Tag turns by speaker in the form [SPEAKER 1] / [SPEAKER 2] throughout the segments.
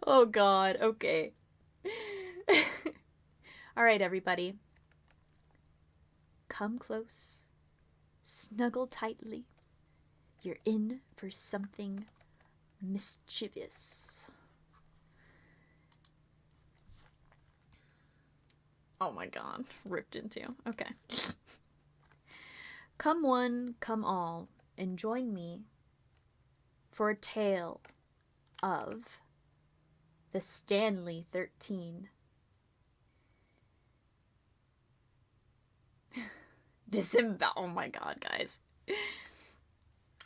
[SPEAKER 1] Oh God, okay. All right, everybody. Come close, snuggle tightly. You're in for something mischievous. Oh my God, ripped into. Okay. Come one, come all, and join me for a tale of the Stanley 13. Oh my God, guys.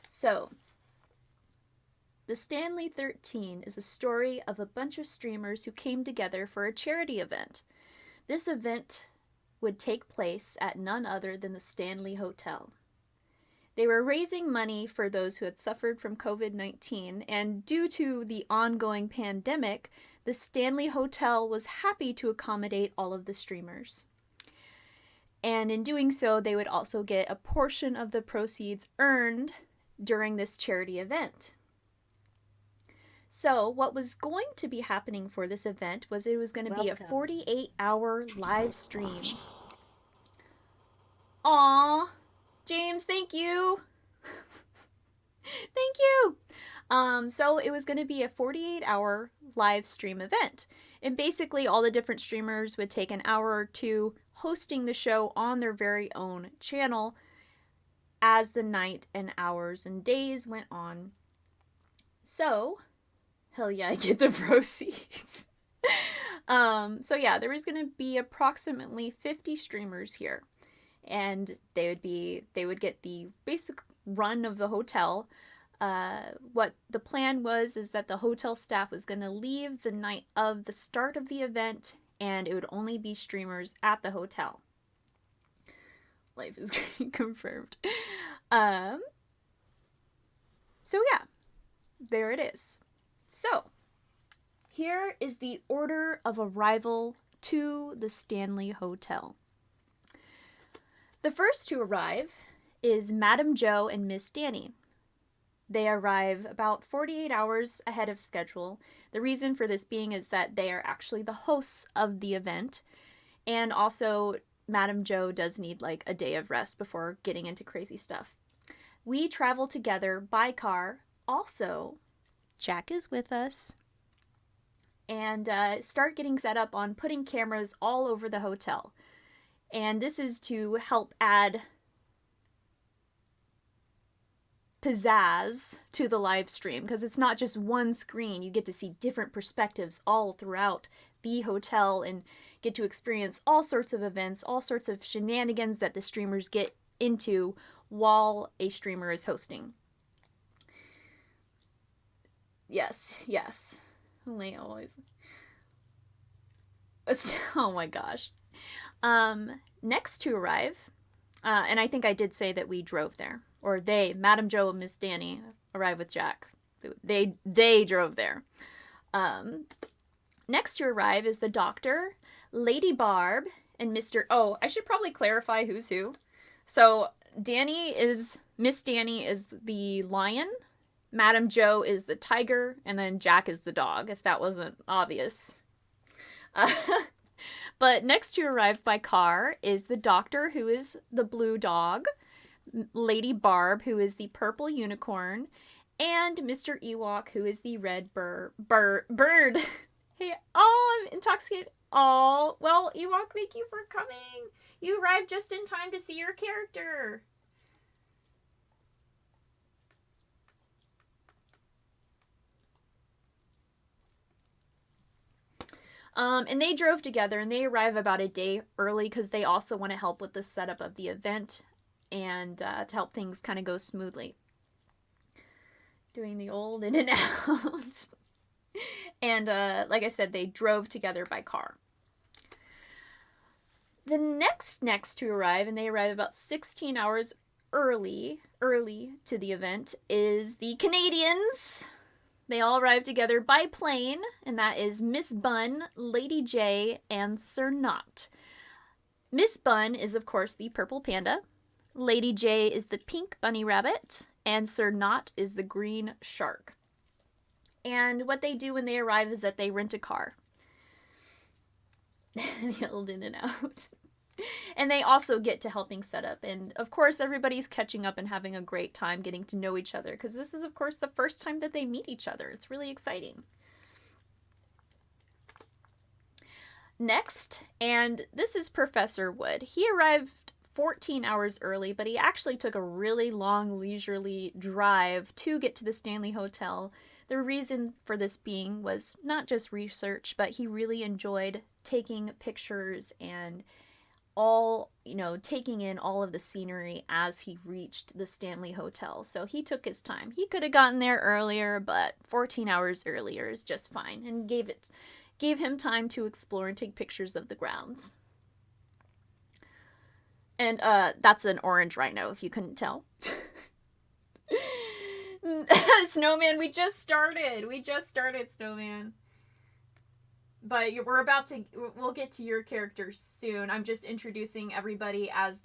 [SPEAKER 1] So, the Stanley 13 is a story of a bunch of streamers who came together for a charity event. This event would take place at none other than the Stanley Hotel. They were raising money for those who had suffered from COVID-19, and due to the ongoing pandemic, the Stanley Hotel was happy to accommodate all of the streamers. And in doing so, they would also get a portion of the proceeds earned during this charity event. So, what was going to be happening for this event was it was going to be a 48-hour live stream. Aww, James, thank you. Thank you. So it was going to be a 48-hour live stream event. And basically all the different streamers would take an hour or two hosting the show on their very own channel as the night and hours and days went on. So, hell yeah, I get the proceeds. So yeah, there was going to be approximately 50 streamers here. And they would get the basic run of the hotel. What the plan was is that the hotel staff was going to leave the night of the start of the event, and it would only be streamers at the hotel. Life is confirmed. So yeah, there it is. So, here is the order of arrival to the Stanley Hotel. The first to arrive is Madam Jo and Miss Danny. They arrive about 48 hours ahead of schedule. The reason for this being is that they are actually the hosts of the event, and also Madam Jo does need like a day of rest before getting into crazy stuff. We travel together by car. Also, Jack is with us. And start getting set up on putting cameras all over the hotel. And this is to help add pizzazz to the live stream, because it's not just one screen. You get to see different perspectives all throughout the hotel and get to experience all sorts of events, all sorts of shenanigans that the streamers get into while a streamer is hosting. Yes. Only always. Oh my gosh. Next to arrive, and I think I did say that we drove there, or they, Madam Jo and Miss Danny, arrived with Jack. They drove there. Next to arrive is the Doctor, Lady Barb, and Mr. Oh, I should probably clarify who's who. So Miss Danny is the lion, Madam Jo is the tiger, and then Jack is the dog, if that wasn't obvious. But next to arrive by car is the Doctor, who is the blue dog, Lady Barb, who is the purple unicorn, and Mr. Ewok, who is the red bird. Hey, oh, I'm intoxicated. Oh, well, Ewok, thank you for coming. You arrived just in time to see your character. And they drove together, and they arrive about a day early because they also want to help with the setup of the event and to help things kind of go smoothly. Doing the old in and out. And like I said, they drove together by car. The next to arrive, and they arrive about 16 hours early to the event, is the Canadians. They all arrive together by plane, and that is Miss Bun, Lady J, and Sir Not. Miss Bun is, of course, the purple panda. Lady J is the pink bunny rabbit, and Sir Knot is the green shark. And what they do when they arrive is that they rent a car. Yelled in and out. And they also get to helping set up. And of course, everybody's catching up and having a great time getting to know each other, because this is, of course, the first time that they meet each other. It's really exciting. Next, and this is Professor Wood. He arrived 14 hours early, but he actually took a really long, leisurely drive to get to the Stanley Hotel. The reason for this being was not just research, but he really enjoyed taking pictures and taking in all of the scenery as he reached the Stanley Hotel. So he took his time. He could have gotten there earlier, but 14 hours earlier is just fine, and gave him time to explore and take pictures of the grounds. And that's an orange rhino, if you couldn't tell. Snowman, we just started, Snowman. But we'll get to your character soon. I'm just introducing everybody as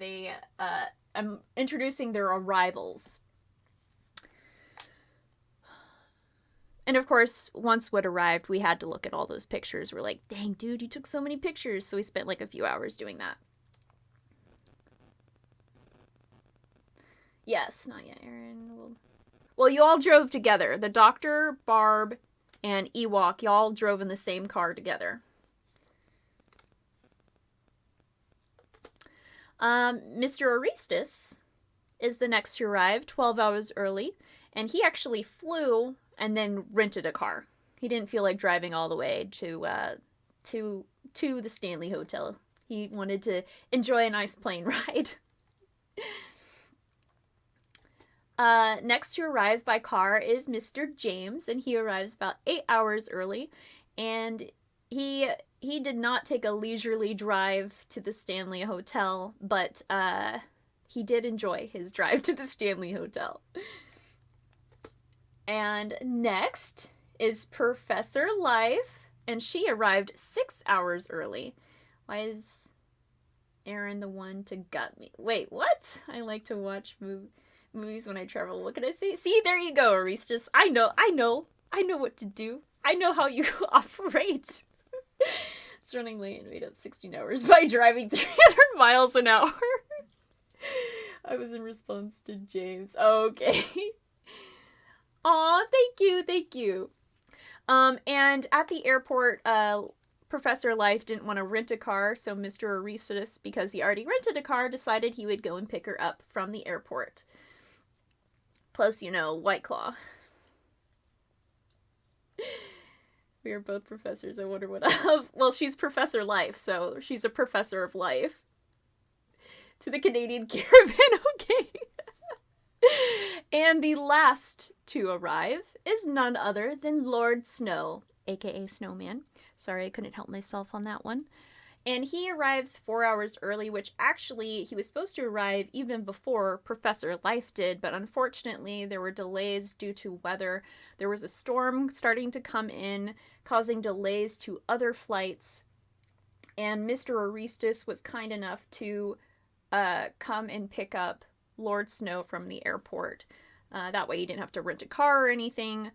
[SPEAKER 1] I'm introducing their arrivals. And of course, once Wood arrived, we had to look at all those pictures. We're like, dang, dude, you took so many pictures. So we spent like a few hours doing that. Yes, not yet, Aaron. Well, you all drove together. The Doctor, Barb, and Ewok, y'all drove in the same car together. Mr. Orestes is the next to arrive, 12 hours early, and he actually flew and then rented a car. He didn't feel like driving all the way to the Stanley Hotel. He wanted to enjoy a nice plane ride. Next to arrive by car is Mr. James, and he arrives about 8 hours early, and he did not take a leisurely drive to the Stanley Hotel, but he did enjoy his drive to the Stanley Hotel. And next is Professor Life, and she arrived 6 hours early. Why is Aaron the one to gut me? Wait, what? I like to watch movies when I travel. What can I say? See, there you go, Orestes. I know what to do. I know how you operate. It's running late and made up 16 hours by driving 300 miles an hour. I was in response to James. Okay. Aw, thank you. And at the airport, Professor Life didn't want to rent a car, so Mr. Orestes, because he already rented a car, decided he would go and pick her up from the airport. Plus, White Claw. We are both professors. I wonder what well, she's Professor Life, so she's a professor of life. To the Canadian Caravan, okay. And the last to arrive is none other than Lord Snow, aka Snowman. Sorry, I couldn't help myself on that one. And he arrives 4 hours early, which actually he was supposed to arrive even before Professor Life did, but unfortunately there were delays due to weather. There was a storm starting to come in, causing delays to other flights, and Mr. Orestes was kind enough to come and pick up Lord Snow from the airport. That way he didn't have to rent a car or anything.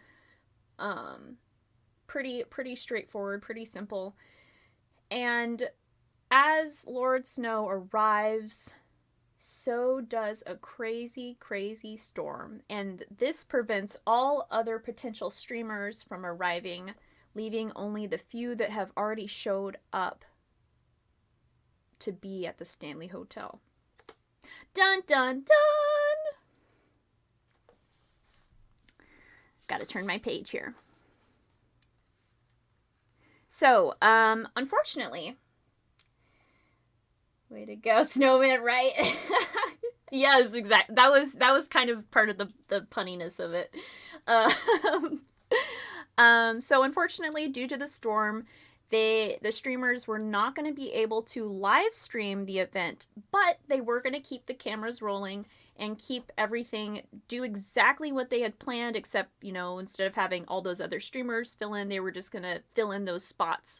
[SPEAKER 1] Pretty straightforward, pretty simple. And as Lord Snow arrives, so does a crazy, crazy storm. And this prevents all other potential streamers from arriving, leaving only the few that have already showed up to be at the Stanley Hotel. Dun, dun, dun! Gotta turn my page here. So, unfortunately, way to go, Snowman, right? Yes, exactly. That was kind of part of the punniness of it. So unfortunately, due to the storm, the streamers were not going to be able to live stream the event, but they were going to keep the cameras rolling and keep everything, do exactly what they had planned, except, instead of having all those other streamers fill in, they were just going to fill in those spots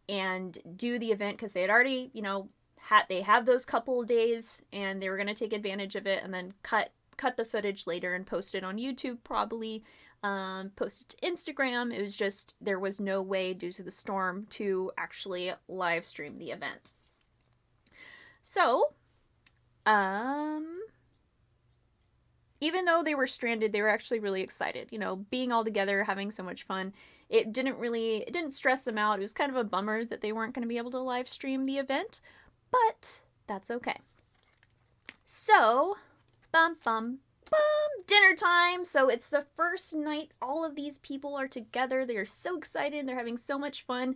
[SPEAKER 1] and do the event because they had already, they have those couple of days, and they were going to take advantage of it and then cut the footage later and post it on YouTube, probably post it to Instagram. It was just, there was no way due to the storm to actually live stream the event. So, even though they were stranded, they were actually really excited, you know, being all together, having so much fun. It didn't stress them out. It was kind of a bummer that they weren't going to be able to live stream the event, but that's okay. So, dinner time. So it's the first night all of these people are together. They are so excited. They're having so much fun.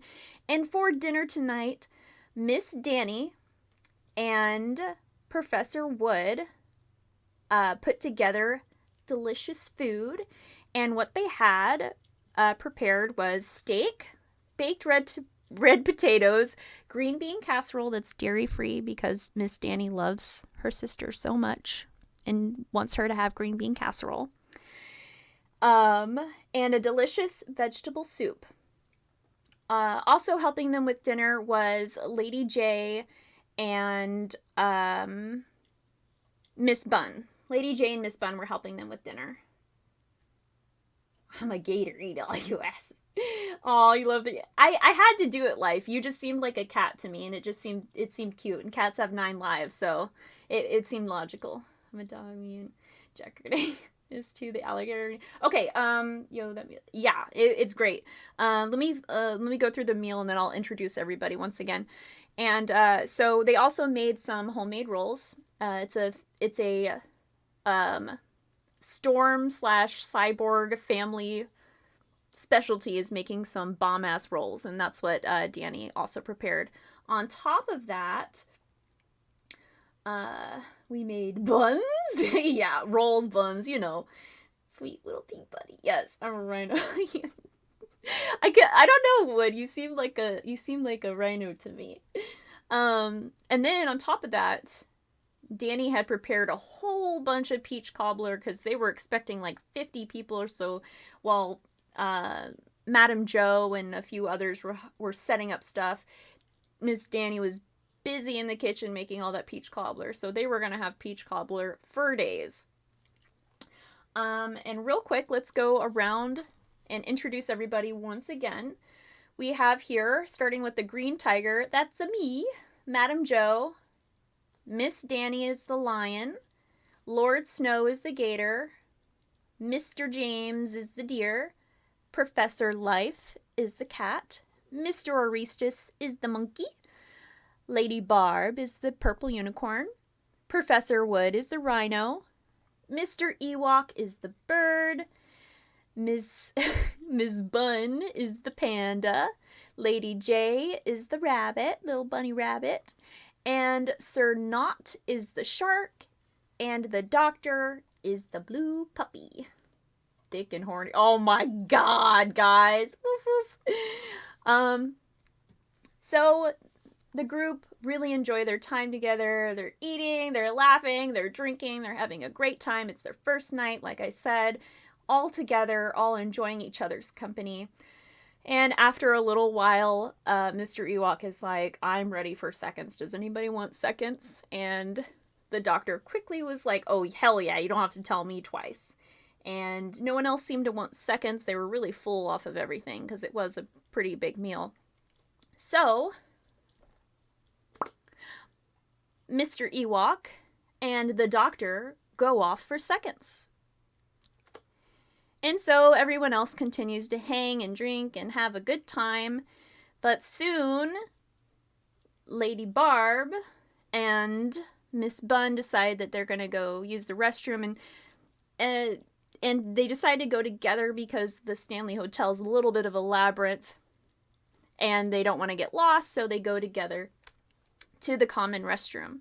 [SPEAKER 1] And for dinner tonight, Miss Danny and Professor Wood put together delicious food. And what they had prepared was steak, baked red potatoes, green bean casserole that's dairy-free because Miss Danny loves her sister so much and wants her to have green bean casserole. And a delicious vegetable soup. Also helping them with dinner was Lady J and Miss Bun. Lady J and Miss Bun were helping them with dinner. I'm a gator eater, all you ass. Oh, you love it. I had to do it, Life. You just seemed like a cat to me, and it seemed cute. And cats have 9 lives, so it seemed logical. I'm a dog, me and Jeopardy is to the alligator. Okay, it's great. Let me go through the meal, and then I'll introduce everybody once again. And so they also made some homemade rolls. It's a Storm/Cyborg family specialty is making some bomb-ass rolls, and that's what Danny also prepared. On top of that, we made buns. Yeah, rolls, buns, you know. Sweet little Peabody. Yes, I'm a rhino. I don't know, Wood. You seem like a rhino to me. And then on top of that, Danny had prepared a whole bunch of peach cobbler because they were expecting like 50 people or so, while Madam Joe and a few others were setting up stuff. Miss Danny was busy in the kitchen making all that peach cobbler, so they were going to have peach cobbler for days. And real quick, let's go around and introduce everybody once again. We have here, starting with the green tiger, that's me, Madam Joe. Miss Danny is the lion. Lord Snow is the gator. Mr. James is the deer. Professor Life is the cat. Mr. Orestes is the monkey. Lady Barb is the purple unicorn. Professor Wood is the rhino. Mr. Ewok is the bird. Miss Bun is the panda. Lady J is the rabbit, little bunny rabbit. And Sir Knot is the shark. And the doctor is the blue puppy. Thick and horny. Oh my god, guys. Woof, woof. So the group really enjoy their time together. They're eating, they're laughing, they're drinking, they're having a great time. It's their first night, like I said, all together, all enjoying each other's company. And after a little while, Mr. Ewok is like, I'm ready for seconds. Does anybody want seconds? And the doctor quickly was like, oh, hell yeah, you don't have to tell me twice. And no one else seemed to want seconds. They were really full off of everything because it was a pretty big meal. So Mr. Ewok and the doctor go off for seconds. And so everyone else continues to hang and drink and have a good time. But soon, Lady Barb and Miss Bun decide that they're going to go use the restroom. And they decide to go together because the Stanley Hotel is a little bit of a labyrinth. And they don't want to get lost, so they go together to the common restroom.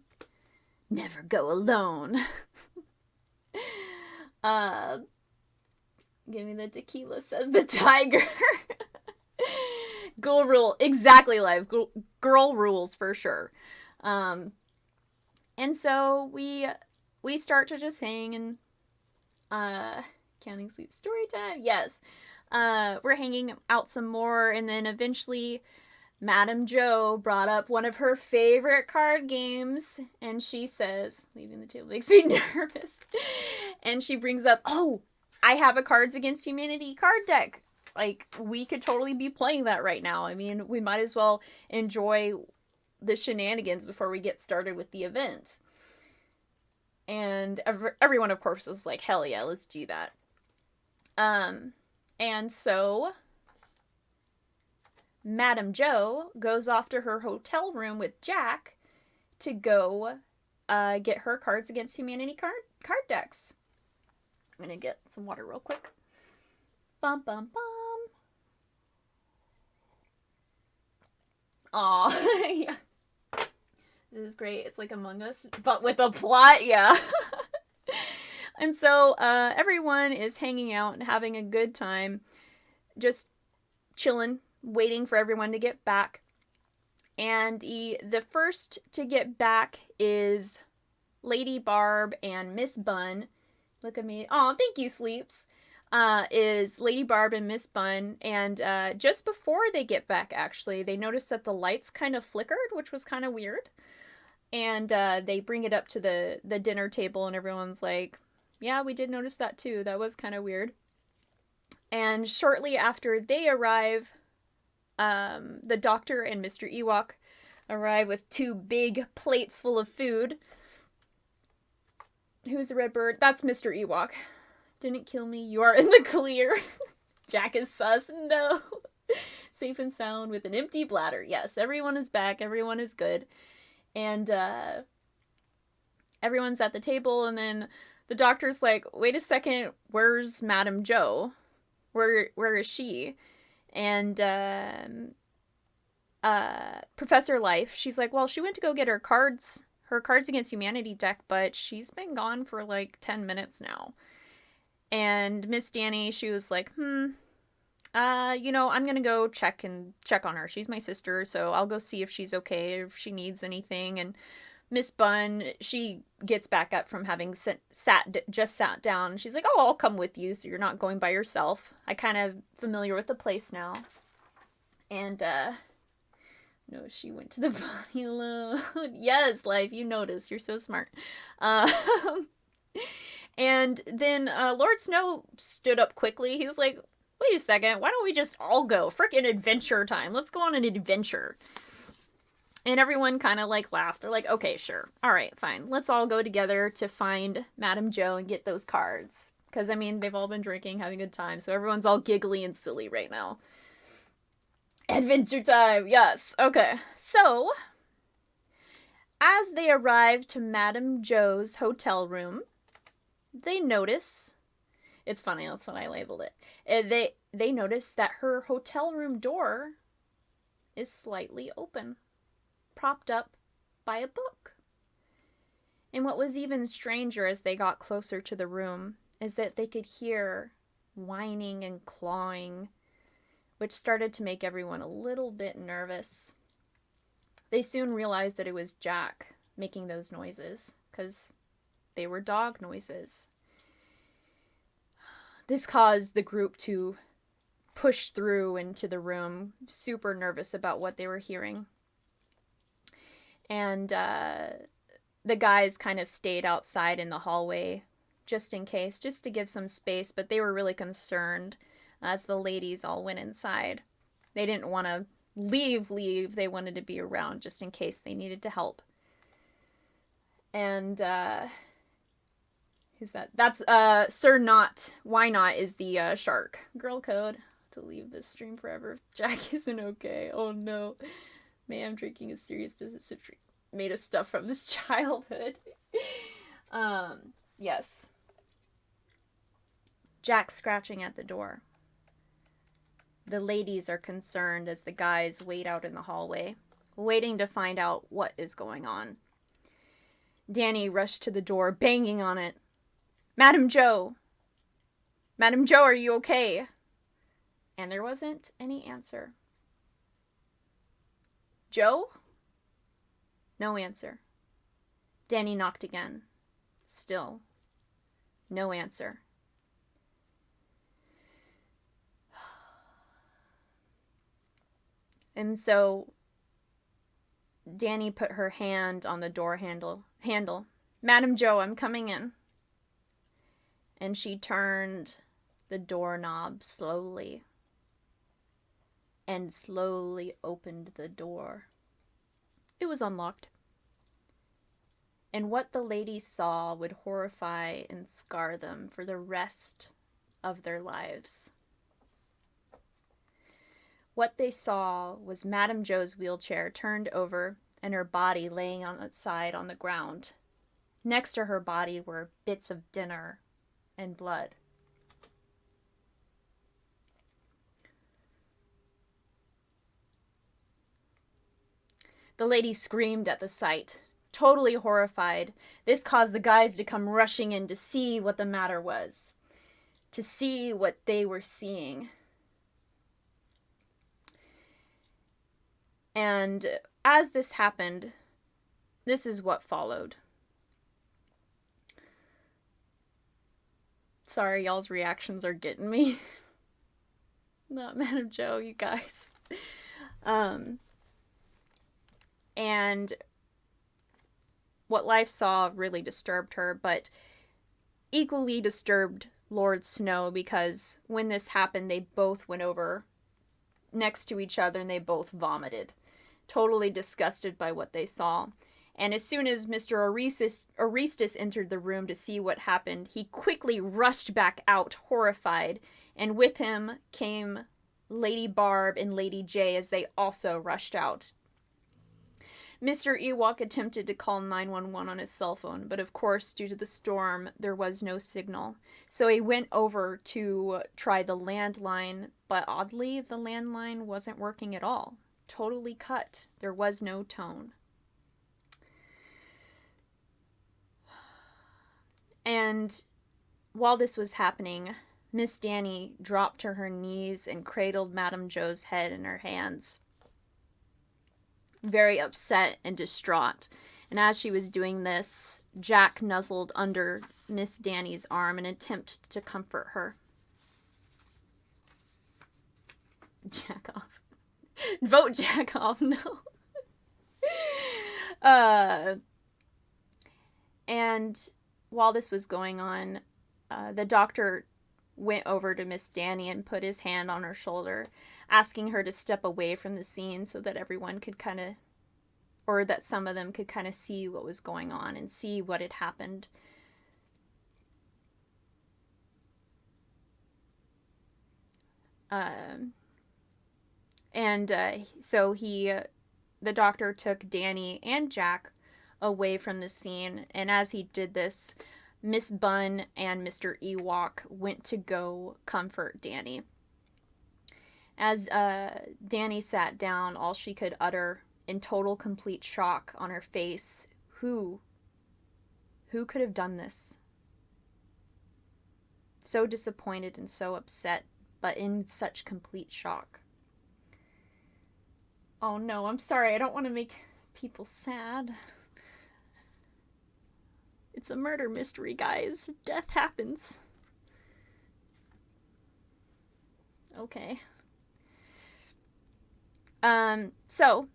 [SPEAKER 1] Never go alone. Give me the tequila, says the tiger. Girl rule. Exactly, Live. Girl rules for sure. And so we start to just hang and counting sleep story time. Yes. We're hanging out some more, and then eventually Madame Jo brought up one of her favorite card games, and she says, leaving the table makes me nervous. And she brings up, oh, I have a Cards Against Humanity card deck. Like, we could totally be playing that right now. I mean, we might as well enjoy the shenanigans before we get started with the event. And everyone, of course, was like, hell yeah, let's do that. And so Madame Jo goes off to her hotel room with Jack to go get her Cards Against Humanity card decks. I'm gonna get some water real quick. Bum bum bum. Aw, yeah. This is great. It's like Among Us, but with a plot, yeah. And so everyone is hanging out and having a good time, just chilling, waiting for everyone to get back. And the first to get back is Lady Barb and Miss Bun. Look at me. Oh, thank you, Sleeps. Is Lady Barb and Miss Bun. And just before they get back, actually, they notice that the lights kind of flickered, which was kind of weird. And they bring it up to the dinner table, and everyone's like, yeah, we did notice that too. That was kind of weird. And shortly after they arrive, the Doctor and Mr. Ewok arrive with 2 big plates full of food. Who's the red bird? That's Mr. Ewok. Didn't kill me. You are in the clear. Jack is sus. No. Safe and sound with an empty bladder. Yes, everyone is back. Everyone is good. And everyone's at the table, and then the Doctor's like, wait a second, where's Madame Jo? Where is she? And Professor Life, she's like, well, she went to go get her Cards Against Humanity deck, but she's been gone for like 10 minutes now. And Miss Danny, she was like, I'm gonna go check on her. She's my sister, so I'll go see if she's okay, if she needs anything. And Miss Bun, she gets back up from having just sat down. She's like, oh, I'll come with you, so you're not going by yourself. I kind of familiar with the place now. And, no, she went to the body alone. Yes, Life, you noticed. You're so smart. And then Lord Snow stood up quickly. He was like, wait a second, why don't we just all go? Frickin' adventure time. Let's go on an adventure. And everyone kind of like laughed. They're like, okay, sure. All right, fine. Let's all go together to find Madame Jo and get those cards. Because, I mean, they've all been drinking, having a good time. So everyone's all giggly and silly right now. Adventure time, yes. Okay. So, as they arrive to Madame Jo's hotel room, they notice... It's funny, that's what I labeled it. They notice that her hotel room door is slightly open, propped up by a book. And what was even stranger as they got closer to the room is that they could hear whining and clawing, which started to make everyone a little bit nervous. They soon realized that it was Jack making those noises, because they were dog noises. This caused the group to push through into the room, super nervous about what they were hearing. And the guys kind of stayed outside in the hallway just in case, just to give some space, but they were really concerned as the ladies all went inside. They didn't want to leave. They wanted to be around just in case they needed to help. And who's that? That's Sir Not. Why Not is the shark. Girl code to leave this stream forever if Jack isn't okay. Oh no. Man, I'm drinking a serious business made of stuff from his childhood. Yes. Jack's scratching at the door. The ladies are concerned as the guys wait out in the hallway, waiting to find out what is going on. Danny rushed to the door, banging on it. Madame Jo! Madame Jo, are you okay? And there wasn't any answer. Jo? No answer. Danny knocked again. Still, no answer. And so Danny put her hand on the door handle. Madam Joe, I'm coming in. And she turned the doorknob slowly and slowly opened the door. It was unlocked. And what the ladies saw would horrify and scar them for the rest of their lives. What they saw was Madame Joe's wheelchair turned over and her body laying on its side on the ground. Next to her body were bits of dinner and blood. The lady screamed at the sight, totally horrified. This caused the guys to come rushing in to see what the matter was, to see what they were seeing. And as this happened, this is what followed. Sorry, y'all's reactions are getting me. Not Madame Joe, you guys. And what life saw really disturbed her, but equally disturbed Lord Snow, because when this happened, they both went over next to each other and they both vomited, totally disgusted by what they saw. And as soon as Mr. Orestes entered the room to see what happened, he quickly rushed back out, horrified, and with him came Lady Barb and Lady J as they also rushed out. Mr. Ewok attempted to call 911 on his cell phone, but of course, due to the storm, there was no signal. So he went over to try the landline, but oddly, the landline wasn't working at all. Totally cut. There was no tone. And while this was happening, Miss Danny dropped to her knees and cradled Madame Joe's head in her hands, very upset and distraught. And as she was doing this, Jack nuzzled under Miss Danny's arm in an attempt to comfort her. Jack off. Vote Jack off, no. And while this was going on, the doctor went over to Miss Danny and put his hand on her shoulder, asking her to step away from the scene so that everyone could kind of, or that some of them could kind of see what was going on and see what had happened. So the doctor took Danny and Jack away from the scene, and as he did this, Miss Bunn and Mr. Ewok went to go comfort Danny. As Danny sat down, all she could utter, in total complete shock on her face, who could have done this? So disappointed and so upset, but in such complete shock. Oh no, I'm sorry, I don't want to make people sad. It's a murder mystery, guys. Death happens. Okay. So,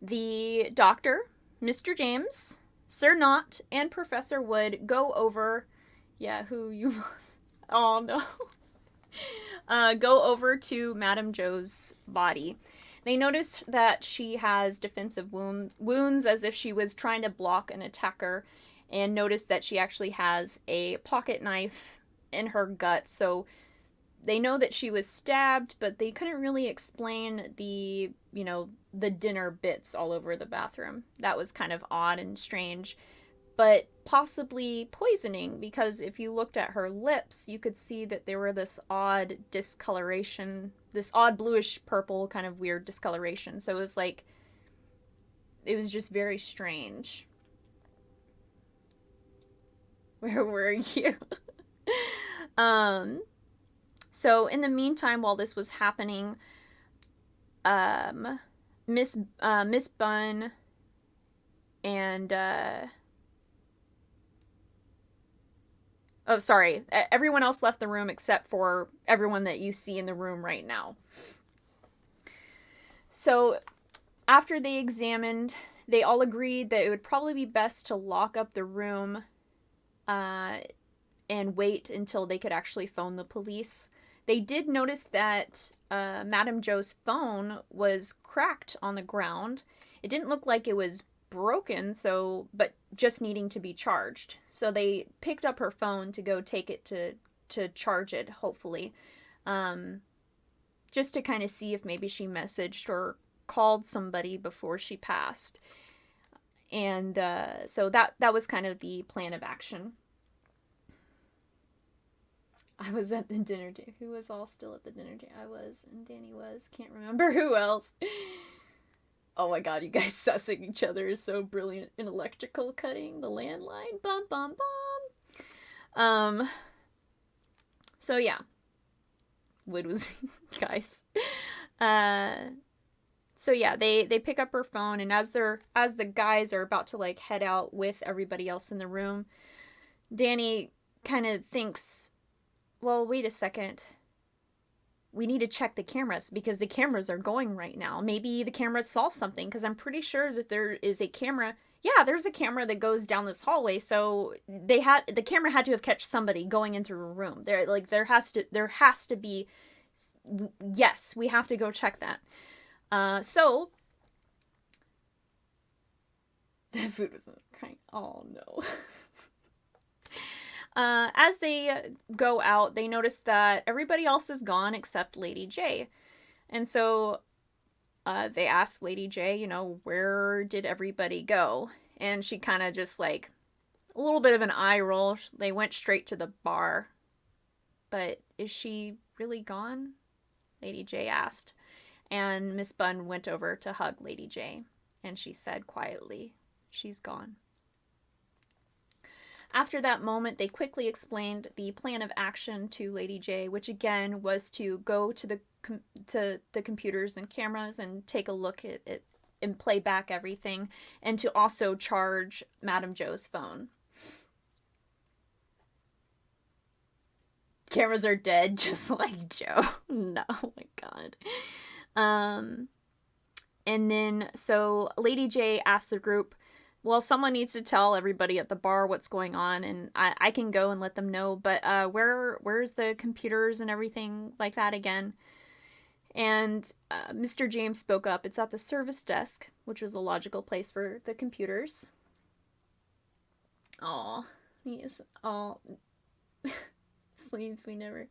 [SPEAKER 1] the doctor, Mr. James, Sir Knott, and Professor Wood go over... Yeah, who you... Oh, no. Go over to Madame Joe's body. They notice that she has defensive wounds as if she was trying to block an attacker, and notice that she actually has a pocket knife in her gut. So they know that she was stabbed, but they couldn't really explain the dinner bits all over the bathroom. That was kind of odd and strange. But possibly poisoning, because if you looked at her lips, you could see that there were this odd discoloration, this odd bluish purple kind of weird discoloration. So it was just very strange. Where were you? So in the meantime, while this was happening, Miss Bunn and oh, sorry. Everyone else left the room except for everyone that you see in the room right now. So after they examined, they all agreed that it would probably be best to lock up the room and wait until they could actually phone the police. They did notice that Madame Joe's phone was cracked on the ground. It didn't look like it was broken, but just needing to be charged. So they picked up her phone to go take it to charge it, hopefully, just to kind of see if maybe she messaged or called somebody before she passed. And so that was kind of the plan of action. I was at the dinner table. Who was all still at the dinner table? I was, and Danny was. Can't remember who else. Oh my god, you guys sussing each other is so brilliant. In electrical cutting, the landline. Bum, bum, bum. So yeah. Wood was... guys. So yeah, they pick up her phone, and as the guys are about to like head out with everybody else in the room, Danny kind of thinks, well, wait a second. We need to check the cameras because the cameras are going right now. Maybe the cameras saw something, because I'm pretty sure that there is a camera. Yeah, there's a camera that goes down this hallway, so the camera had to have catch somebody going into a room. There has to be. Yes, we have to go check that. So the food was crying. Oh no. As they go out, they notice that everybody else is gone except Lady J. And so they ask Lady J, where did everybody go? And she kind of just like a little bit of an eye roll. They went straight to the bar. But is she really gone? Lady J asked. And Miss Bunn went over to hug Lady J. And she said quietly, she's gone. After that moment, they quickly explained the plan of action to Lady J, which again was to go to the computers and cameras and take a look at it and play back everything, and to also charge Madame Joe's phone. Cameras are dead, just like Joe. No, oh my god. And then, so Lady J asked the group, well, someone needs to tell everybody at the bar what's going on, and I can go and let them know, but where's the computers and everything like that again? And Mr. James spoke up. It's at the service desk, which was a logical place for the computers. Aw, he is, sleeves we never,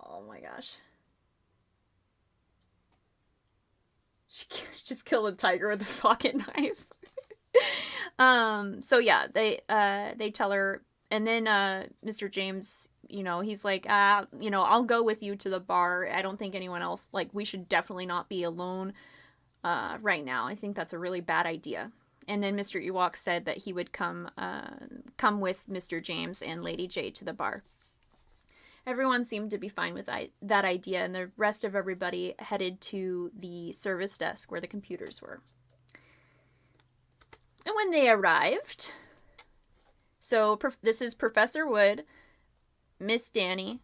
[SPEAKER 1] oh my gosh. She just killed a tiger with a pocket knife. So yeah, they tell her, and then Mr. James, he's like, I'll go with you to the bar. I don't think anyone else, like, we should definitely not be alone right now. I think that's a really bad idea. And then Mr. Ewok said that he would come with Mr. James and Lady J to the bar. Everyone seemed to be fine with that idea, and the rest of everybody headed to the service desk where the computers were. And when they arrived, so this is Professor Wood, Miss Danny,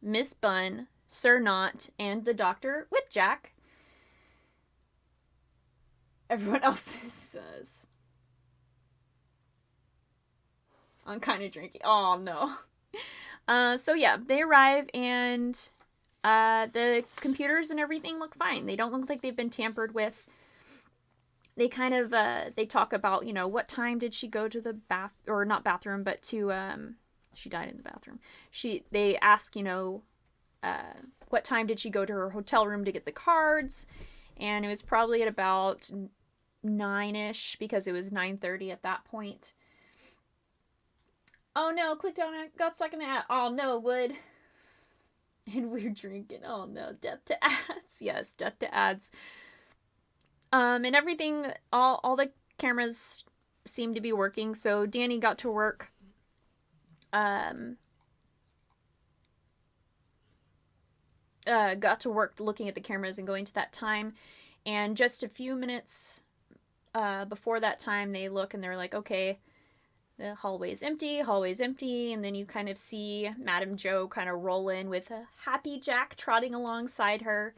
[SPEAKER 1] Miss Bunn, Sir Knot, and the Doctor with Jack. Everyone else says, I'm kind of drinking. Oh, no. So yeah, they arrive, and the computers and everything look fine. They don't look like they've been tampered with. They kind of, they talk about, what time did she go to the bathroom, but to, she died in the bathroom. They ask, what time did she go to her hotel room to get the cards? And it was probably at about 9-ish, because it was 9:30 at that point. Oh no, clicked on it, got stuck in the ad. Oh no, Wood. And we're drinking. Oh no, death to ads. Yes, death to ads. And everything, all the cameras seemed to be working, so Danny got to work. Got to work looking at the cameras and going to that time. And just a few minutes before that time, they look and they're like, okay, the hallway's empty, and then you kind of see Madame Joe kind of roll in with a happy Jack trotting alongside her.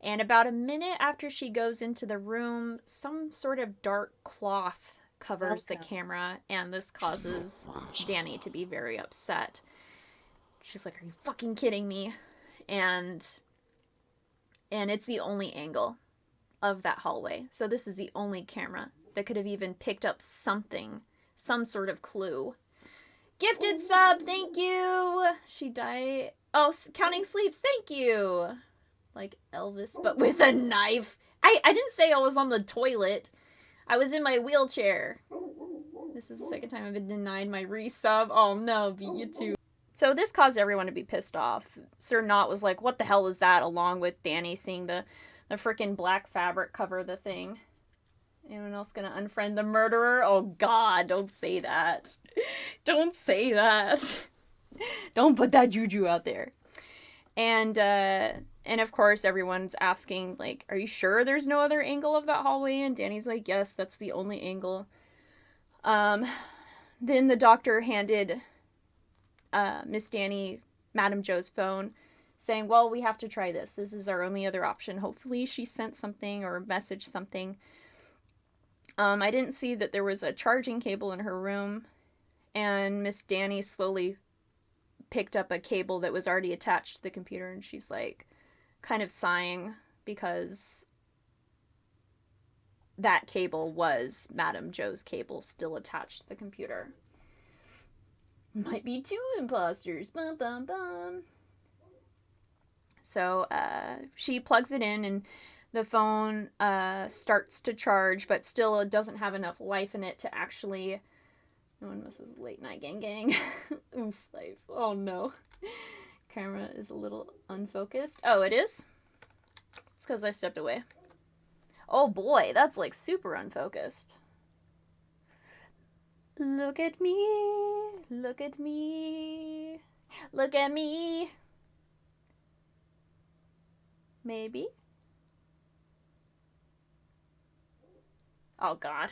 [SPEAKER 1] And about a minute after she goes into the room, some sort of dark cloth covers the camera, and this causes Danny to be very upset. She's like, "Are you fucking kidding me?" And it's the only angle of that hallway. So this is the only camera that could have even picked up something, some sort of clue. Gifted sub, thank you. She died. Oh, counting sleeps, thank you. Like Elvis, but with a knife. I didn't say I was on the toilet. I was in my wheelchair. This is the second time I've been denied my resub. Oh no, be you too. So this caused everyone to be pissed off. Sir Knot was like, "What the hell was that?" Along with Danny seeing the freaking black fabric cover the thing. Anyone else gonna unfriend the murderer? Oh god, don't say that. Don't say that. Don't put that juju out there. And of course everyone's asking, like, "Are you sure there's no other angle of that hallway?" And Danny's like, "Yes, that's the only angle." Then the doctor handed Miss Danny Madame Joe's phone, saying, "Well, we have to try this. This is our only other option." Hopefully she sent something or messaged something. I didn't see that there was a charging cable in her room, and Miss Danny slowly picked up a cable that was already attached to the computer, and she's like kind of sighing because that cable was Madame Joe's cable still attached to the computer. Might be two imposters. Bum, bum, bum. So she plugs it in, and the phone starts to charge, but still it doesn't have enough life in it to actually... No one misses Late Night Gang Gang. Oof, life. Oh no. Camera is a little unfocused. Oh, it is? It's because I stepped away. Oh boy, that's like super unfocused. Look at me. Look at me. Look at me. Maybe. Oh god.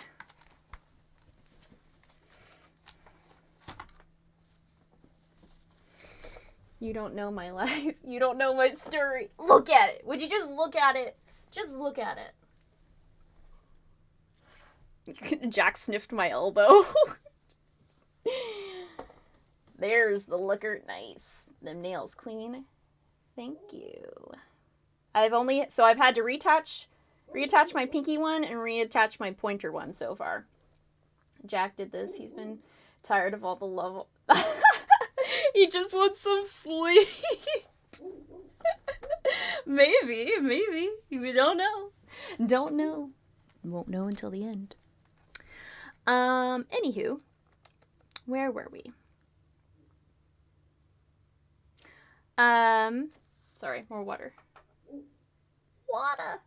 [SPEAKER 1] You don't know my life. You don't know my story. Look at it. Would you just look at it? Just look at it. Jack sniffed my elbow. There's the looker. Nice. Them nails, queen. Thank you. I've had to reattach my pinky one and reattach my pointer one so far. Jack did this. He's been tired of all the love. He just wants some sleep. Maybe. We don't know. Don't know. Won't know until the end. Anywho, where were we? Sorry, more water. Water.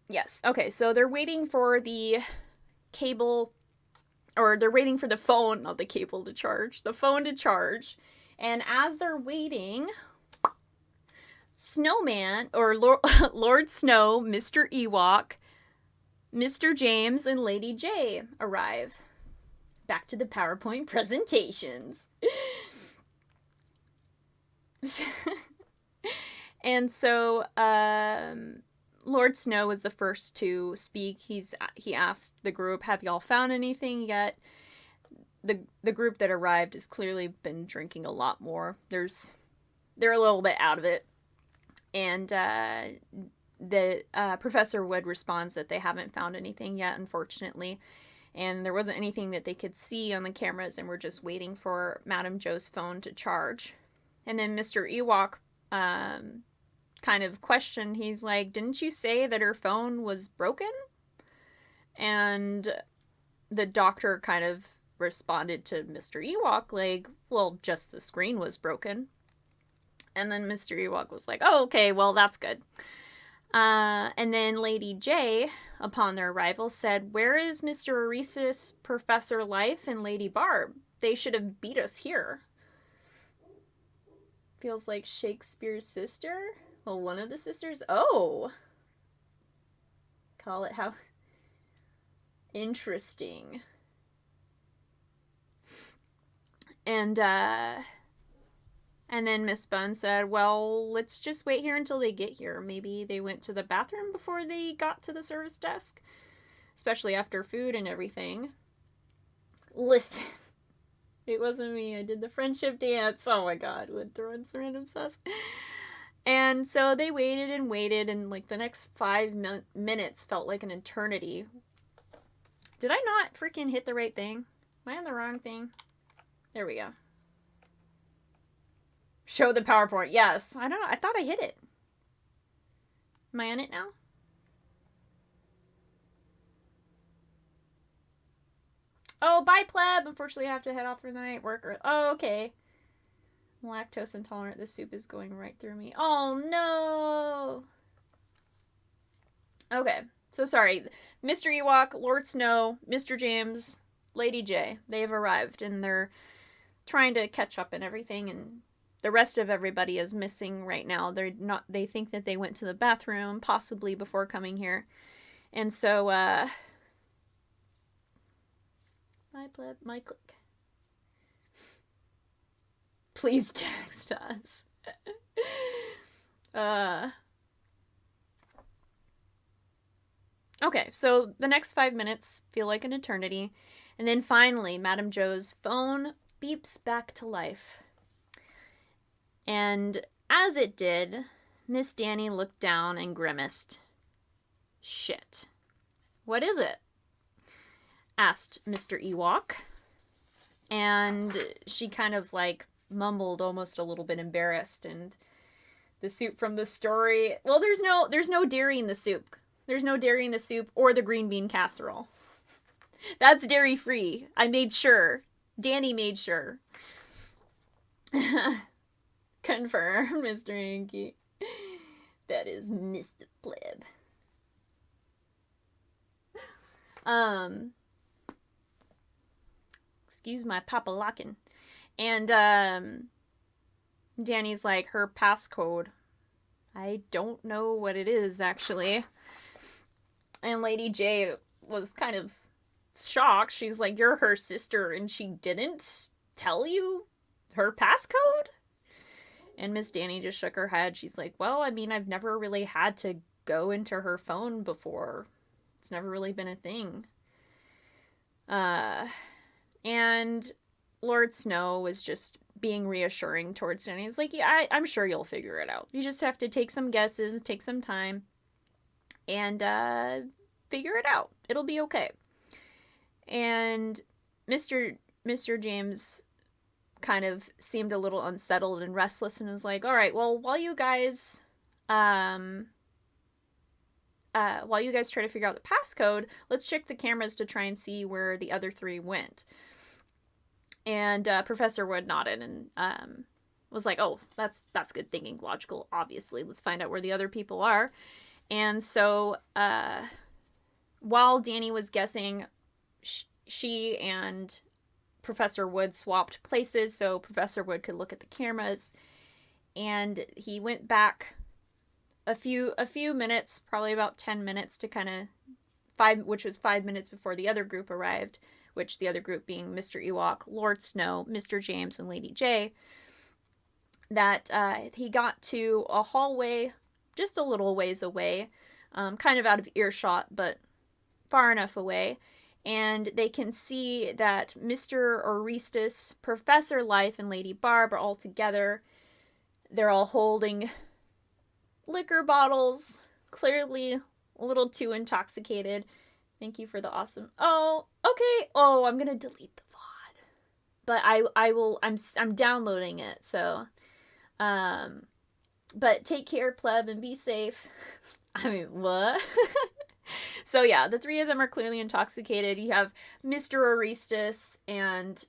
[SPEAKER 1] Yes. Okay, so they're waiting for the cable, or they're waiting for the phone, not the cable to charge, the phone to charge. And as they're waiting, Snowman, or Lord Snow, Mr. Ewok, Mr. James, and Lady J arrive. Back to the PowerPoint presentations. And so, Lord Snow was the first to speak. He asked the group, "Have y'all found anything yet?" The group that arrived has clearly been drinking a lot more. They're a little bit out of it. And the Professor Wood responds that they haven't found anything yet, unfortunately. And there wasn't anything that they could see on the cameras, and we're just waiting for Madame Joe's phone to charge. And then Mr. Ewok kind of questioned. He's like, "Didn't you say that her phone was broken?" And the doctor kind of responded to Mr. Ewok like, "Well, just the screen was broken." And then Mr. Ewok was like, "Oh, okay, well, that's good." And then Lady J, upon their arrival, said, "Where is Mr. Oresis, Professor Life, and Lady Barb? They should have beat us here." Feels like Shakespeare's sister? Well, one of the sisters? Oh! Call it how... Interesting. And then Miss Bunn said, well, let's just wait here until they get here. Maybe they went to the bathroom before they got to the service desk, especially after food and everything. Listen, it wasn't me. I did the friendship dance. Oh my god, would throw in some random sus. And so they waited, and like the next 5 minutes felt like an eternity. Did I not freaking hit the right thing? Am I on the wrong thing? There we go. Show the PowerPoint. Yes. I don't know. I thought I hit it. Am I on it now? Oh, bye, pleb. Unfortunately, I have to head off for the night. Work. Oh, okay. I'm lactose intolerant. This soup is going right through me. Oh, no. Okay. So sorry. Mr. Ewok, Lord Snow, Mr. James, Lady J. They have arrived, and they're trying to catch up and everything, and the rest of everybody is missing right now. They think that they went to the bathroom, possibly before coming here. And so, my pleb, my click. Please text us. Okay, so the next 5 minutes feel like an eternity. And then finally, Madame Joe's phone beeps back to life. And as it did, Miss Danny looked down and grimaced. Shit. What is it? Asked Mr. Ewok. And she kind of like mumbled, almost a little bit embarrassed. And the soup from the story, well, there's no dairy in the soup. There's no dairy in the soup or the green bean casserole. That's dairy free. I made sure. Danny made sure. Confirm, Mr. Hanky. That is Mr. Pleb. Excuse my papalockin. And, Danny's like, her passcode. I don't know what it is, actually. And Lady J was kind of shocked. She's like, you're her sister, and she didn't tell you her passcode? And Miss Danny just shook her head. She's like, well, I mean, I've never really had to go into her phone before. It's never really been a thing. And Lord Snow was just being reassuring towards Danny. He's like, yeah, I'm sure you'll figure it out. You just have to take some guesses, take some time, and figure it out. It'll be okay. And Mr. James kind of seemed a little unsettled and restless and was like, all right, well, while you guys try to figure out the passcode, let's check the cameras to try and see where the other three went. And Professor Wood nodded and was like, oh, that's good thinking, logical, obviously. Let's find out where the other people are. And so while Danny was guessing, she and Professor Wood swapped places so Professor Wood could look at the cameras. And he went back a few minutes, probably about 10 minutes to kind of which was 5 minutes before the other group arrived, which the other group being Mr. Ewok, Lord Snow, Mr. James, and Lady J, that he got to a hallway just a little ways away, kind of out of earshot, but far enough away, and they can see that Mr. Orestes, Professor Life, and Lady Barb are all together. They're all holding liquor bottles, clearly a little too intoxicated. Thank you for the awesome. Oh, okay. Oh, I'm gonna delete the VOD, but I will. I'm downloading it. So, but take care, pleb, and be safe. I mean, what? So yeah, the three of them are clearly intoxicated. You have Mr. Orestes and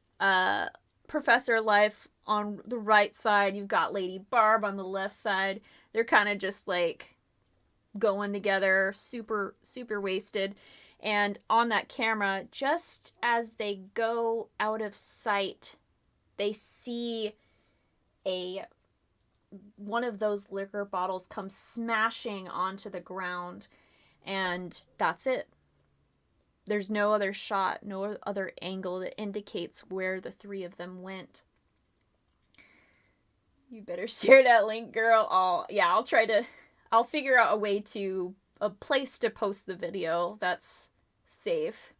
[SPEAKER 1] Professor Life on the right side. You've got Lady Barb on the left side. They're kind of just like going together, super wasted. And on that camera, just as they go out of sight, they see one of those liquor bottles come smashing onto the ground, and that's it. there's no other shot, no other angle that indicates where the three of them went. You better share that link, girl. I'll figure out a place to post the video that's safe.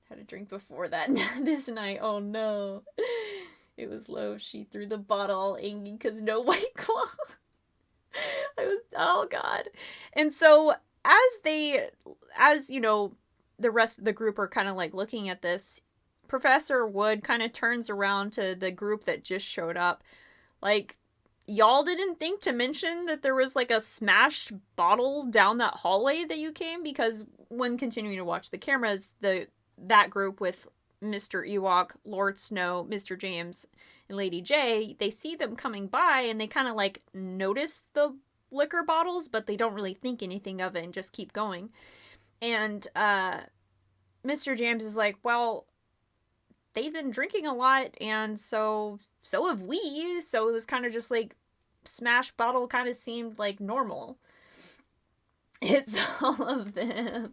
[SPEAKER 1] Had a drink before that this night. Oh no. It was low. She threw the bottle all angry because no White Claw. Oh god. And so as you know, the rest of the group are kind of like looking at this, Professor Wood kind of turns around to the group that just showed up. Like, y'all didn't think to mention that there was like a smashed bottle down that hallway that you came? Because when continuing to watch the cameras, that group with Mr. Ewok, Lord Snow, Mr. James, and Lady J, they see them coming by and they kind of like notice the liquor bottles, but they don't really think anything of it and just keep going. And Mr. James is like, well, they've been drinking a lot, and so have we. So it was kind of just like smash bottle kind of seemed like normal. It's all of them.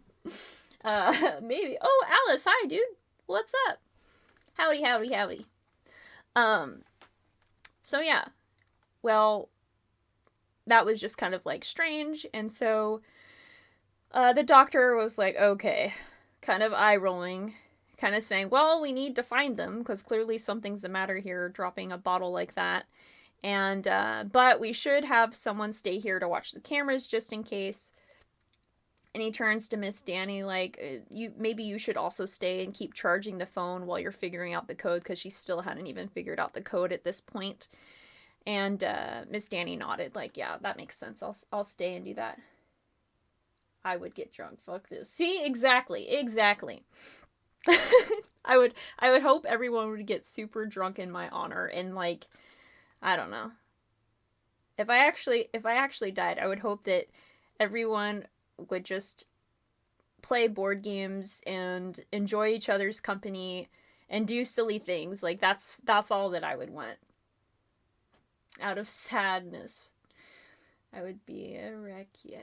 [SPEAKER 1] Maybe. Oh, Alice, hi, dude. What's up? Howdy, howdy, howdy. So yeah. Well, that was just kind of like strange, and so the doctor was like, okay, kind of eye rolling, kind of saying, well, we need to find them because clearly something's the matter here, dropping a bottle like that. And but we should have someone stay here to watch the cameras just in case. And he turns to Miss Danny like, maybe you should also stay and keep charging the phone while you're figuring out the code, because she still hadn't even figured out the code at this point. And Miss Danny nodded like, yeah, that makes sense. I'll stay and do that. I would get drunk. Fuck this. See, exactly. I would hope everyone would get super drunk in my honor, and like, I don't know. If I actually died, I would hope that everyone would just play board games and enjoy each other's company and do silly things. Like that's all that I would want. Out of sadness, I would be a wreck, yeah.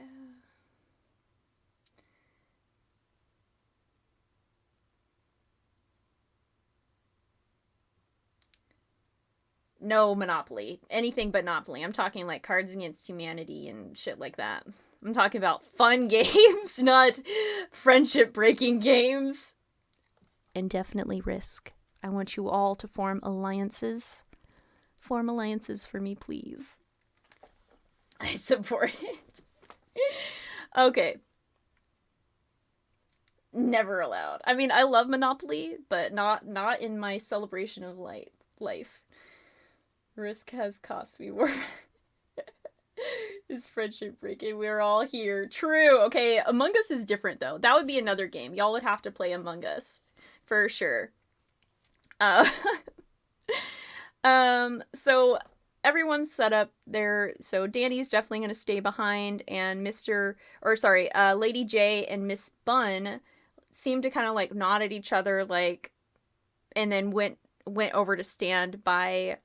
[SPEAKER 1] No Monopoly. Anything but Monopoly. I'm talking like Cards Against Humanity and shit like that. I'm talking about fun games, not friendship-breaking games. And definitely Risk. I want you all to form alliances. Form alliances for me, please. I support it. Okay. Never allowed. I mean, I love Monopoly, but not in my celebration of life. Risk has cost me more. Is friendship breaking. We're all here. True. Okay, Among Us is different though. That would be another game. Y'all would have to play Among Us for sure. So everyone's set up there. So Danny's definitely going to stay behind, and Lady J and Miss Bun seemed to kind of like nod at each other, like, and then went over to stand by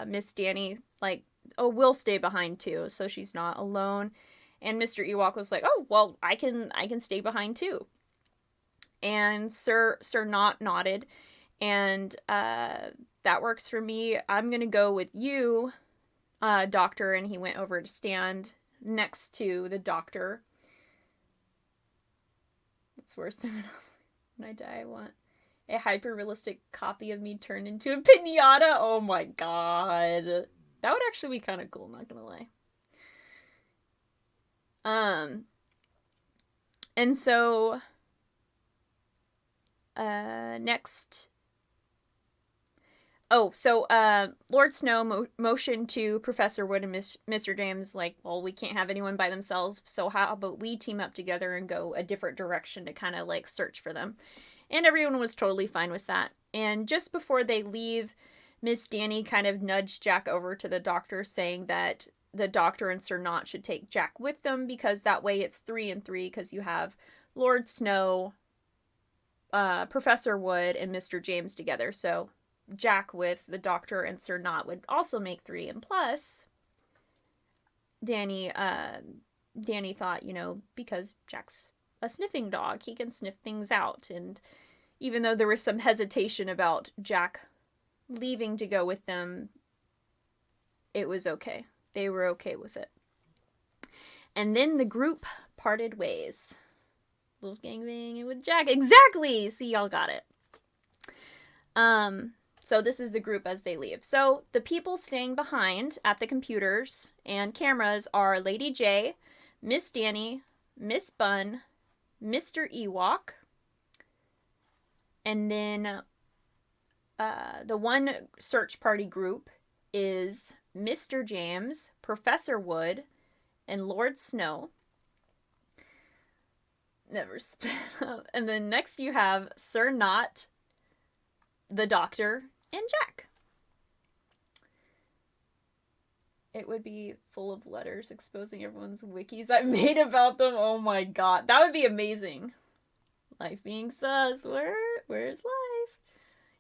[SPEAKER 1] Miss Danny, like, oh, we'll stay behind too, so she's not alone. And Mr. Ewok was like, oh, well, I can stay behind too. And Sir Not nodded, and that works for me. I'm gonna go with you, Doctor. And he went over to stand next to the Doctor. It's worse than when I die. I want a hyper-realistic copy of me turned into a piñata. Oh my god. That would actually be kind of cool, not gonna lie. And so next. Oh, so Lord Snow motioned to Professor Wood and Mr. James, like, well, we can't have anyone by themselves, so how about we team up together and go a different direction to kind of like search for them. And everyone was totally fine with that. And just before they leave, Miss Danny kind of nudged Jack over to the Doctor, saying that the Doctor and Sir Not should take Jack with them, because that way it's 3 and 3, because you have Lord Snow, Professor Wood, and Mr. James together. So Jack with the Doctor and Sir Not would also make 3, and plus Danny thought, because Jack's a sniffing dog. He can sniff things out. And even though there was some hesitation about Jack leaving to go with them, it was okay. They were okay with it. And then the group parted ways. Wolf gangbang with Jack. Exactly! See, y'all got it. So this is the group as they leave. So the people staying behind at the computers and cameras are Lady J, Miss Danny, Miss Bun, Mr. Ewok, and then the one search party group is Mr. James, Professor Wood, and Lord Snow. Never spit out. And then next you have Sir Knot, the Doctor, and Jack. It would be full of letters exposing everyone's wikis I've made about them. Oh my god. That would be amazing. Life being sus. Where's life?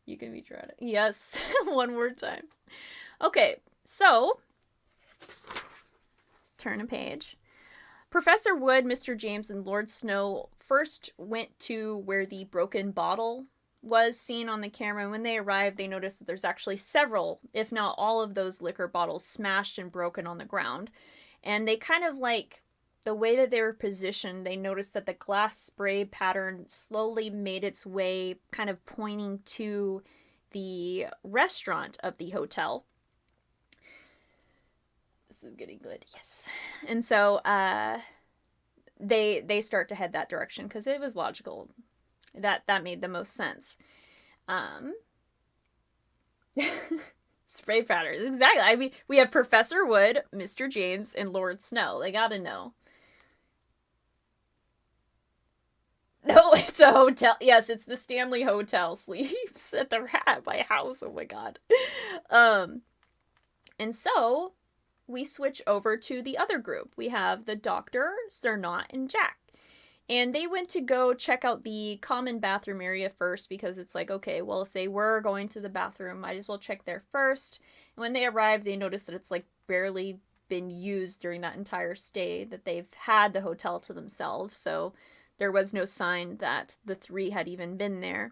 [SPEAKER 1] You can be tried. Yes. One more time. Okay. So, turn a page. Professor Wood, Mr. James, and Lord Snow first went to where the broken bottle was seen on the camera. And when they arrived, they noticed that there's actually several, if not all of those liquor bottles smashed and broken on the ground. And they kind of like, the way that they were positioned, they noticed that the glass spray pattern slowly made its way, kind of pointing to the restaurant of the hotel. This is getting good. Yes. And so they start to head that direction because it was logical. That made the most sense. Spray patterns. Exactly. I mean, we have Professor Wood, Mr. James, and Lord Snow. They gotta know. No, it's a hotel. Yes, it's the Stanley Hotel. Sleeps at the Rabbi house. Oh my god. And so we switch over to the other group. We have the Doctor, Sir Knot, and Jack. And they went to go check out the common bathroom area first because it's like, okay, well, if they were going to the bathroom, might as well check there first. And when they arrived, they noticed that it's like barely been used during that entire stay, that they've had the hotel to themselves. So there was no sign that the three had even been there.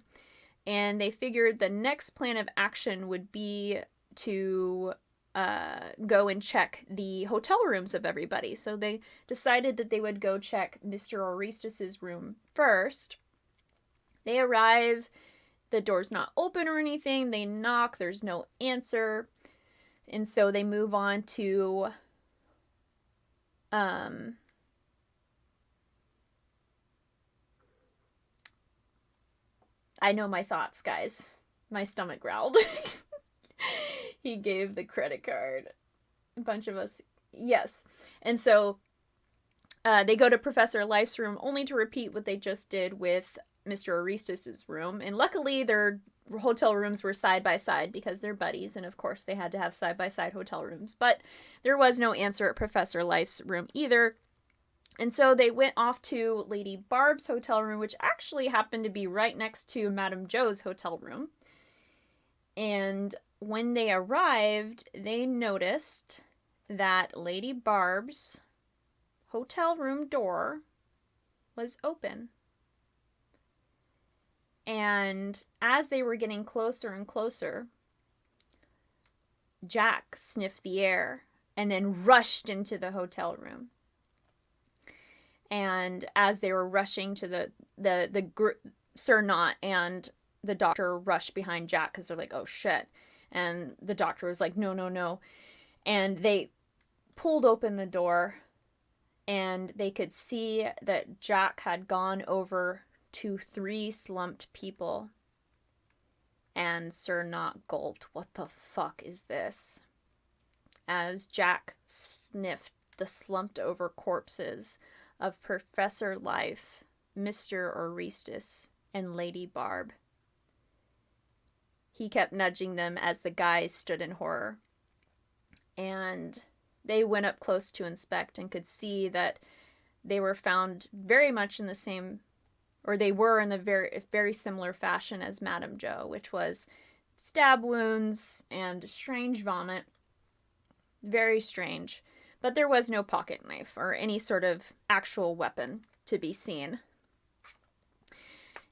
[SPEAKER 1] And they figured the next plan of action would be to go and check the hotel rooms of everybody. So they decided that they would go check Mr. Orestes' room first. They arrive, the door's not open or anything, they knock, there's no answer, and so they move on to I know my thoughts, guys. My stomach growled. He gave the credit card. A bunch of us. Yes. And so they go to Professor Life's room only to repeat what they just did with Mr. Orestes' room. And luckily their hotel rooms were side by side because they're buddies. And of course they had to have side by side hotel rooms. But there was no answer at Professor Life's room either. And so they went off to Lady Barb's hotel room, which actually happened to be right next to Madame Jo's hotel room. And when they arrived, they noticed that Lady Barb's hotel room door was open. And as they were getting closer and closer, Jack sniffed the air and then rushed into the hotel room. And as they were rushing to the Sir Knot and the Doctor rushed behind Jack because they're like, oh shit. And the Doctor was like, no, no, no. And they pulled open the door and they could see that Jack had gone over to 3 slumped people. And Sir Knot gulped, what the fuck is this? As Jack sniffed the slumped over corpses of Professor Life, Mr. Orestes, and Lady Barb. He kept nudging them as the guys stood in horror. And they went up close to inspect and could see that they were found very much in the same, or they were in the very similar fashion as Madame Jo, which was stab wounds and strange vomit. Very strange. But there was no pocket knife or any sort of actual weapon to be seen.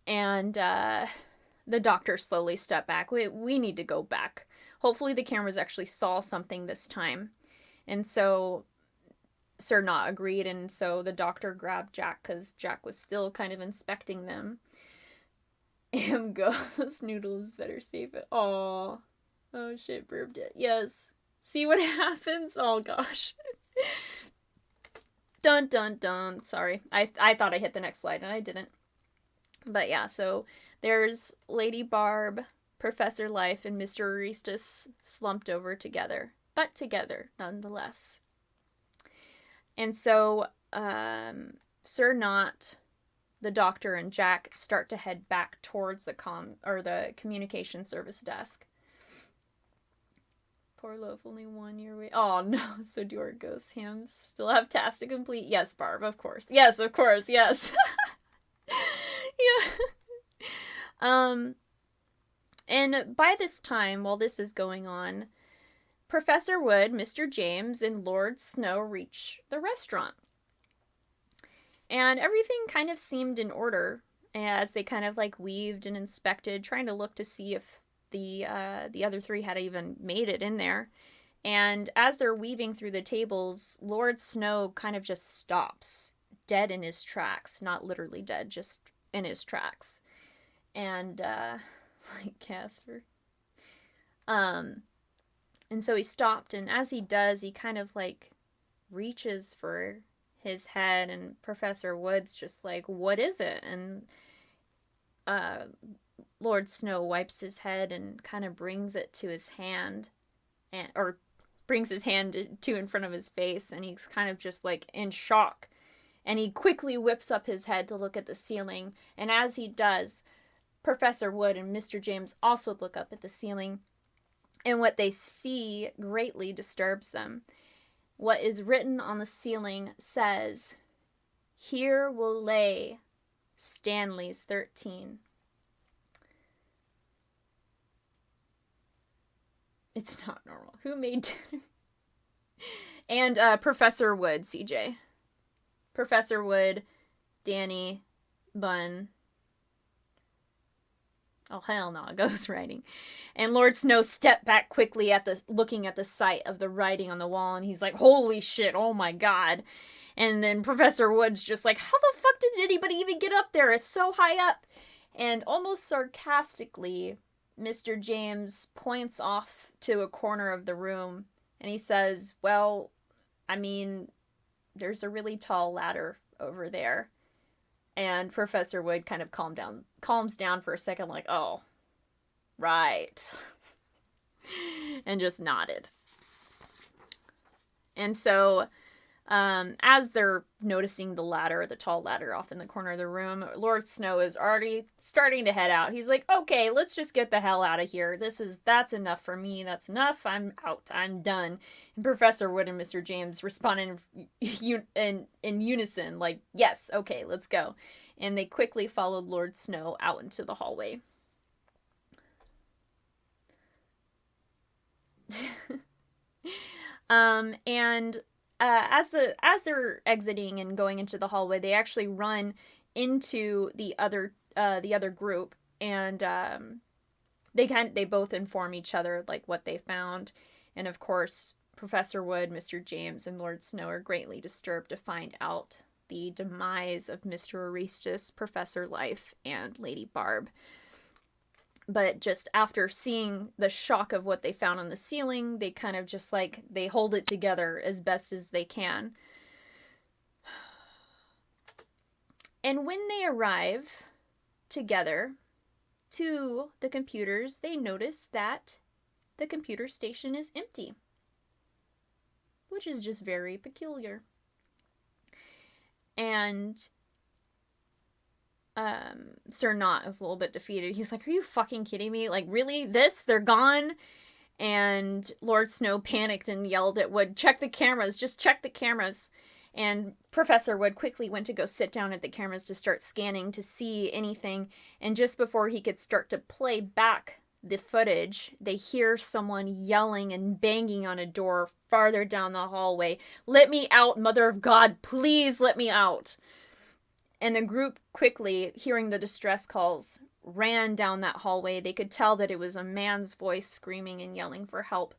[SPEAKER 1] And the doctor slowly stepped back. We need to go back. Hopefully the cameras actually saw something this time. And so Sir Not agreed, and so the doctor grabbed Jack because Jack was still kind of inspecting them. Am goes, Noodles better save it. Oh shit, burped it. Yes. See what happens? Oh gosh. Dun dun dun. Sorry. I thought I hit the next slide and I didn't. But yeah, so there's Lady Barb, Professor Life, and Mr. Aristus slumped over together. But together, nonetheless. And so, Sir Not, the doctor, and Jack start to head back towards the communication service desk. Poor Loaf, only 1 year away. Oh no, so Dior Ghost Hams still have tasks to complete. Yes, Barb, of course. Yes, of course, yes. Yeah. And by this time, while this is going on, Professor Wood, Mr. James, and Lord Snow reach the restaurant. And everything kind of seemed in order as they kind of like weaved and inspected, trying to look to see if the other three had even made it in there. And as they're weaving through the tables, Lord Snow kind of just stops, dead in his tracks. Not literally dead, just in his tracks. And, like Casper. And so he stopped, and as he does, he kind of, like, reaches for his head, and Professor Wood's just like, what is it? And Lord Snow wipes his head and kind of brings it to his hand, or brings his hand to in front of his face, and he's kind of just, like, in shock. And he quickly whips up his head to look at the ceiling, and as he does, Professor Wood and Mr. James also look up at the ceiling. And what they see greatly disturbs them. What is written on the ceiling says, "Here will lay Stanley's 13." It's not normal. Who made dinner? And Professor Wood, CJ. Professor Wood, Danny, Bun. Oh, hell no, ghostwriting. And Lord Snow stepped back quickly looking at the sight of the writing on the wall, and he's like, holy shit, oh my god. And then Professor Wood's just like, how the fuck did anybody even get up there? It's so high up. And almost sarcastically, Mr. James points off to a corner of the room, and he says, well, I mean, there's a really tall ladder over there. And Professor Wood kind of calms down for a second, like, oh, right. And just nodded. And so, as they're noticing the tall ladder off in the corner of the room, Lord Snow is already starting to head out. He's like, okay, let's just get the hell out of here. That's enough for me. That's enough. I'm out. I'm done. And Professor Wood and Mr. James respond in unison, like, yes, okay, let's go. And they quickly followed Lord Snow out into the hallway. As they're exiting and going into the hallway, they actually run into the other group, and they both inform each other like what they found, and of course Professor Wood, Mr. James, and Lord Snow are greatly disturbed to find out the demise of Mr. Aristus, Professor Life, and Lady Barb. But just after seeing the shock of what they found on the ceiling, they kind of just like, they hold it together as best as they can. And when they arrive together to the computers, they notice that the computer station is empty, which is just very peculiar. And Sir Not is a little bit defeated. He's like, are you fucking kidding me? Like, really? They're gone? And Lord Snow panicked and yelled at Wood, check the cameras, just check the cameras. And Professor Wood quickly went to go sit down at the cameras to start scanning to see anything. And just before he could start to play back the footage, they hear someone yelling and banging on a door farther down the hallway. Let me out, Mother of God, please let me out. And the group quickly, hearing the distress calls, ran down that hallway. They could tell that it was a man's voice screaming and yelling for help.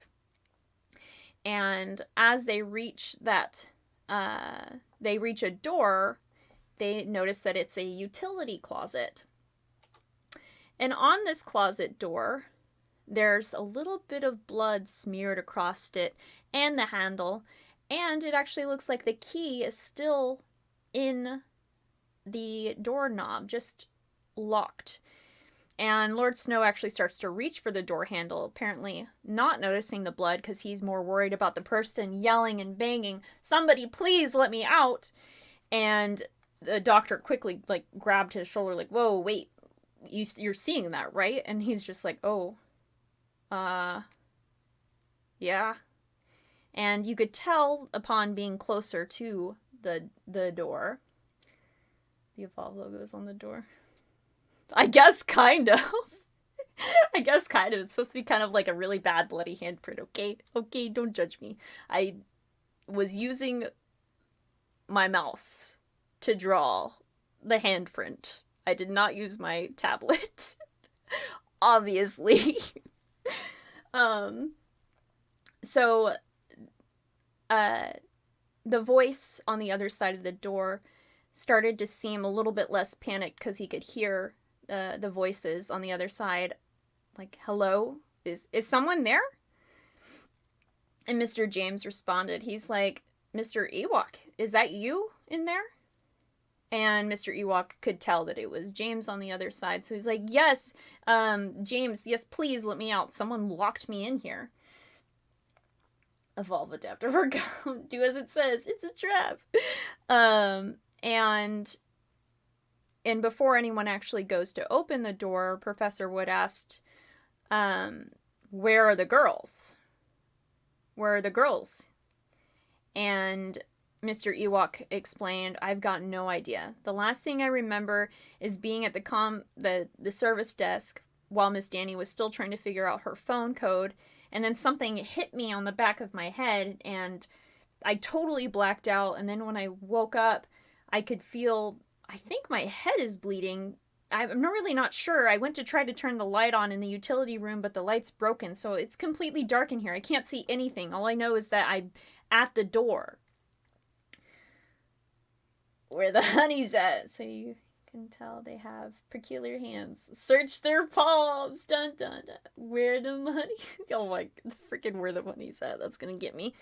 [SPEAKER 1] And as they reach a door, they notice that it's a utility closet. And on this closet door, there's a little bit of blood smeared across it and the handle, and it actually looks like the key is still in the doorknob, just locked. And Lord Snow actually starts to reach for the door handle, apparently not noticing the blood because he's more worried about the person yelling and banging, "Somebody please let me out!" And the doctor quickly grabbed his shoulder like, "Whoa, wait, you're seeing that, right?" And he's just like, "Oh, yeah." And you could tell upon being closer to the door. The Evolve logo is on the door. I guess kind of. It's supposed to be kind of like a really bad bloody handprint, okay? Okay, don't judge me. I was using my mouse to draw the handprint. I did not use my tablet. Obviously. So the voice on the other side of the door started to seem a little bit less panicked because he could hear the voices on the other side, like, "Hello? Is someone there?" And Mr. James responded. He's like, "Mr. Ewok, is that you in there?" And Mr. Ewok could tell that it was James on the other side, so he's like, "Yes, James, yes, please let me out. Someone locked me in here." Evolve adaptive or do as it says. It's a trap. And before anyone actually goes to open the door, Professor Wood asked, "Where are the girls? Where are the girls?" And Mr. Ewok explained, "I've got no idea. The last thing I remember is being at the service desk while Miss Danny was still trying to figure out her phone code, and then something hit me on the back of my head, and I totally blacked out, and then when I woke up, I could feel, I think my head is bleeding. I'm really not sure. I went to try to turn the light on in the utility room, but the light's broken, so it's completely dark in here. I can't see anything. All I know is that I'm at the door where the honey's at." So you can tell they have peculiar hands. "Search their palms. Dun dun dun. Where the money?" Oh my, freaking where the money's at. That's gonna get me.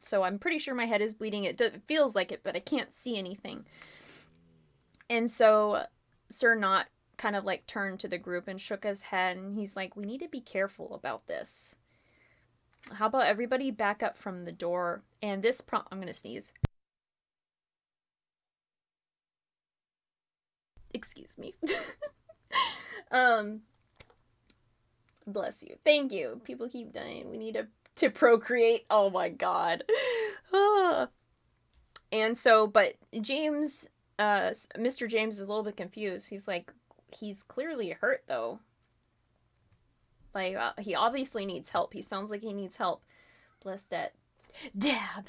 [SPEAKER 1] So I'm pretty sure my head is bleeding. It feels like it, but I can't see anything. And so Sir Knot kind of turned to the group and shook his head, and he's like, "We need to be careful about this. How about everybody back up from the door?" And this I'm gonna sneeze. Excuse me. Bless you. Thank you. People keep dying. We need to procreate. Oh my god. And so, but James, Mr. James is a little bit confused. He's like, he's clearly hurt though. He obviously needs help. He sounds like he needs help. Bless that dab.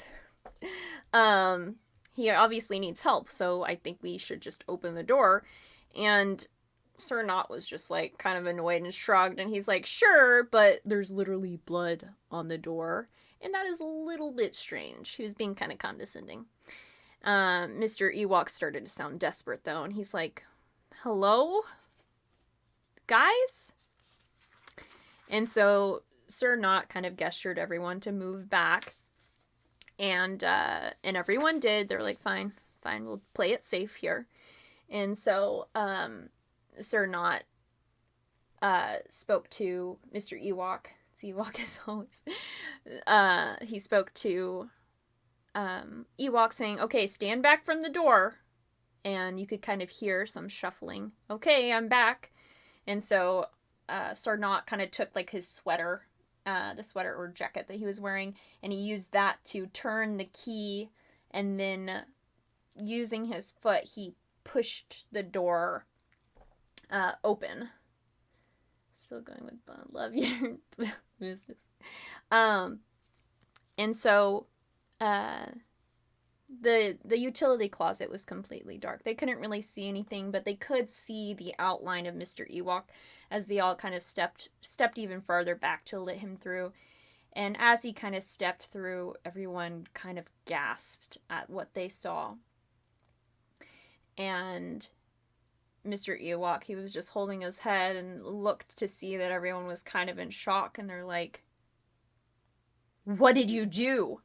[SPEAKER 1] He obviously needs help, so I think we should just open the door. And Sir Knot was just kind of annoyed and shrugged, and he's like, "Sure, but there's literally blood on the door, and that is a little bit strange." He was being kind of condescending. Mr. Ewok started to sound desperate though, and he's like, "Hello? Guys?" And so Sir Knot kind of gestured everyone to move back. And everyone did. They're like, fine, we'll play it safe here. And so Sir Knot spoke to Mr. Ewok. It's Ewok as always. He spoke to Ewok saying, "Okay, stand back from the door." And you could kind of hear some shuffling. "Okay, I'm back." And so Sir Knot kind of took his sweater, the sweater or jacket that he was wearing, and he used that to turn the key, and then using his foot, he pushed the door open. Still going with Bond. Love your business. And so the utility closet was completely dark. They couldn't really see anything, but they could see the outline of Mr. Ewok as they all kind of stepped even farther back to let him through. And as he kind of stepped through, everyone kind of gasped at what they saw. And Mr. Ewok, he was just holding his head and looked to see that everyone was kind of in shock. And they're like, "What did you do?"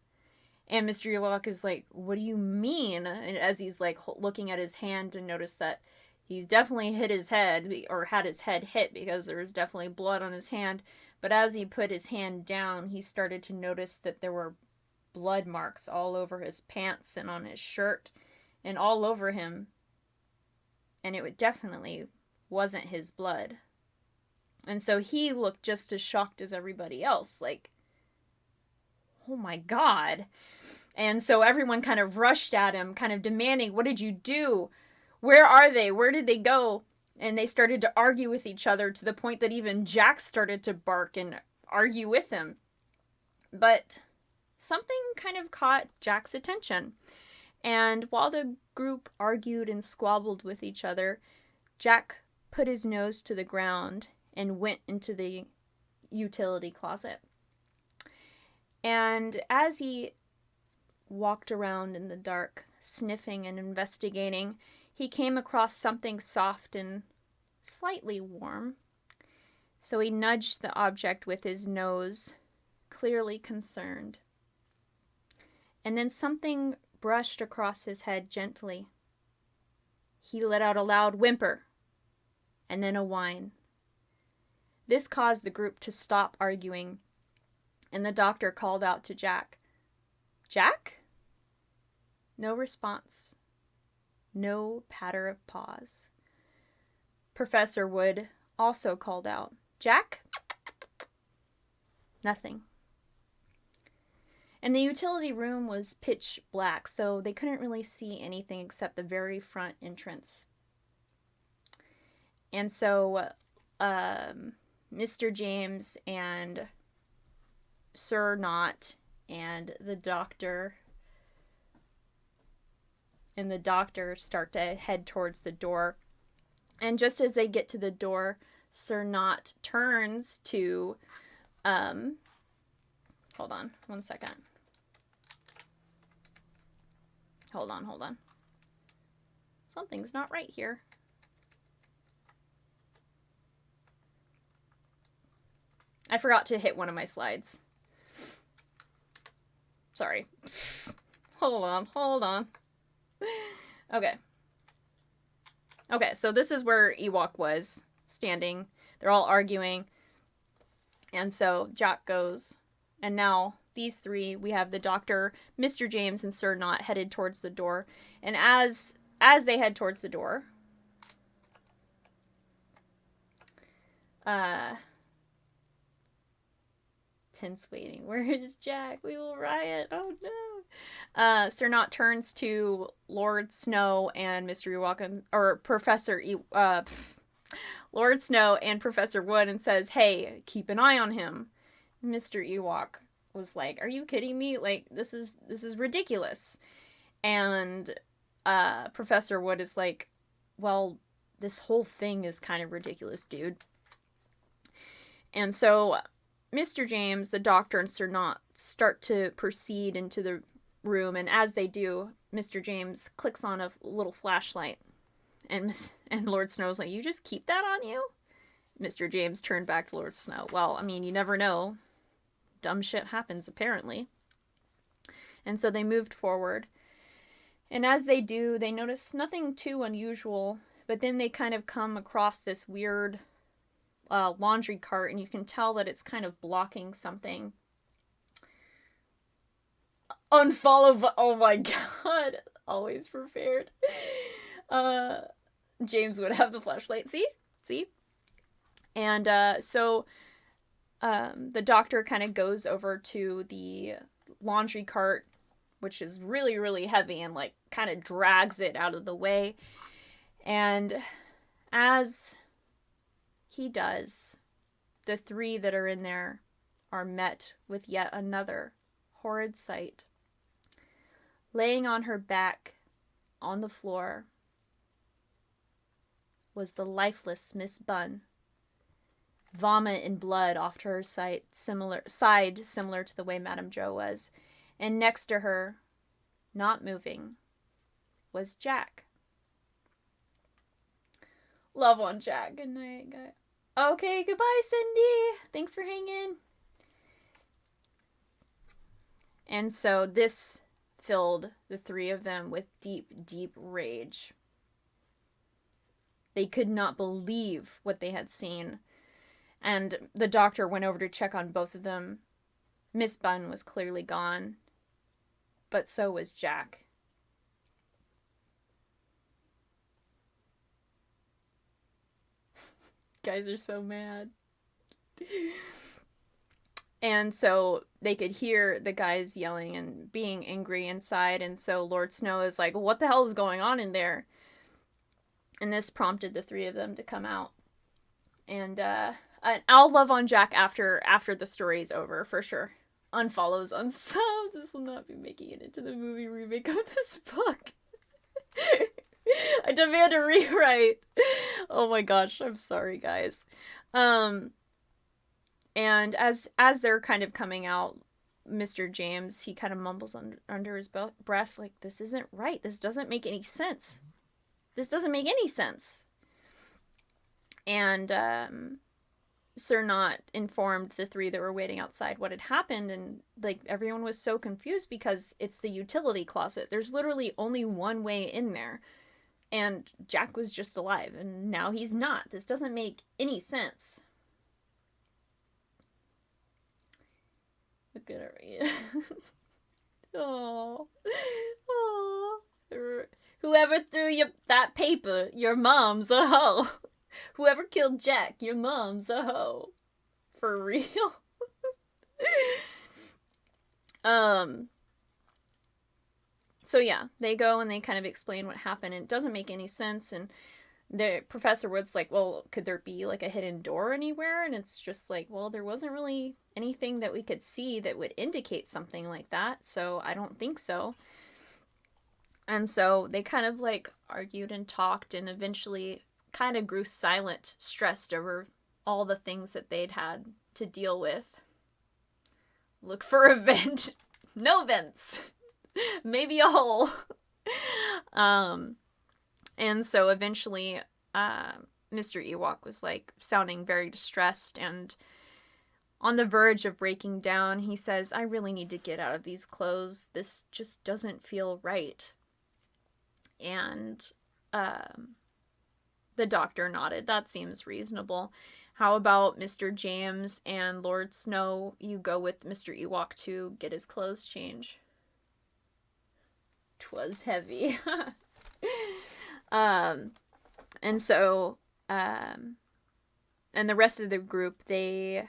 [SPEAKER 1] And Mr. Ewok is like, "What do you mean?" And as he's like looking at his hand to notice that he's definitely hit his head, or had his head hit, because there was definitely blood on his hand. But as he put his hand down, he started to notice that there were blood marks all over his pants and on his shirt and all over him. And it definitely wasn't his blood. And so he looked just as shocked as everybody else, like, "Oh my God." And so everyone kind of rushed at him, kind of demanding, "What did you do? Where are they? Where did they go?" And they started to argue with each other to the point that even Jack started to bark and argue with him. But something kind of caught Jack's attention. And while the group argued and squabbled with each other, Jack put his nose to the ground and went into the utility closet. And as he walked around in the dark, sniffing and investigating, he came across something soft and slightly warm. So he nudged the object with his nose, clearly concerned. And then something brushed across his head gently. He let out a loud whimper, and then a whine. This caused the group to stop arguing, and the doctor called out to Jack, "Jack?" No response. No patter of paws. Professor Wood also called out, "Jack?" Nothing. And the utility room was pitch black, so they couldn't really see anything except the very front entrance. And so Mr. James and Sir Knot and the doctor start to head towards the door. And just as they get to the door, Sir Knot turns to hold on one second. Hold on. Something's not right here. I forgot to hit one of my slides. Sorry. Hold on. Okay, so this is where Ewok was standing. They're all arguing. And so Jack goes. And now these three, we have the doctor, Mr. James, and Sir Knot headed towards the door. And as they head towards the door, tense waiting. Where is Jack? We will riot. Oh no. Sir Knot turns to Lord Snow and Mr. Ewok, or Lord Snow and Professor Wood, and says, "Hey, keep an eye on him." Mr. Ewok was like, "Are you kidding me? Like, this is ridiculous." And Professor Wood is like, "Well, this whole thing is kind of ridiculous, dude." And so Mr. James, the doctor, and Sir Knot start to proceed into the room, and as they do, Mr. James clicks on a little flashlight. And Lord Snow's like, "You just keep that on you?" Mr. James turned back to Lord Snow. "Well, I mean, you never know. Dumb shit happens, apparently." And so they moved forward. And as they do, they notice nothing too unusual, but then they kind of come across this weird laundry cart, and you can tell that it's kind of blocking something. Unfollow. Oh my God. Always prepared. James would have the flashlight. See? And so the doctor kind of goes over to the laundry cart, which is really, really heavy, and like kind of drags it out of the way. And as he does, the three that are in there are met with yet another horrid sight. Laying on her back on the floor was the lifeless Miss Bunn. Vomit and blood off to her side, similar to the way Madame Jo was. And next to her, not moving, was Jack. Love on Jack. Good night, guy. Okay, goodbye, Cindy. Thanks for hanging. And so this filled the three of them with deep, deep rage. They could not believe what they had seen. And the doctor went over to check on both of them. Miss Bunn was clearly gone, but so was Jack. Guys are so mad. And so they could hear the guys yelling and being angry inside, and so Lord Snow is like, what the hell is going on in there? And this prompted the three of them to come out. And I'll love on Jack after the story's over, for sure. Unfollows, unsubs. This will not be making it into the movie remake of this book. I demand a rewrite. Oh my gosh, I'm sorry, guys. And as they're kind of coming out, Mr. James, he kind of mumbles under his breath, like, this isn't right. This doesn't make any sense. This doesn't make any sense. And Sir Knot informed the three that were waiting outside what had happened, and like everyone was so confused because it's the utility closet. There's literally only one way in there. And Jack was just alive, and now he's not. This doesn't make any sense. Look at her. Oh. Oh. Whoever threw that paper, your mom's a hoe. Whoever killed Jack, your mom's a hoe. For real? So yeah, they go and they kind of explain what happened, and it doesn't make any sense, and the Professor Wood's like, well, could there be like a hidden door anywhere? And it's just like, well, there wasn't really anything that we could see that would indicate something like that, so I don't think so. And so they kind of like argued and talked, and eventually kind of grew silent, stressed over all the things that they'd had to deal with. Look for a vent. No vents. Maybe a hole. And so eventually, Mr. Ewok was like sounding very distressed and on the verge of breaking down. He says, I really need to get out of these clothes. This just doesn't feel right. And the doctor nodded. That seems reasonable. How about Mr. James and Lord Snow? You go with Mr. Ewok to get his clothes changed. 'Twas heavy. And so, and the rest of the group, they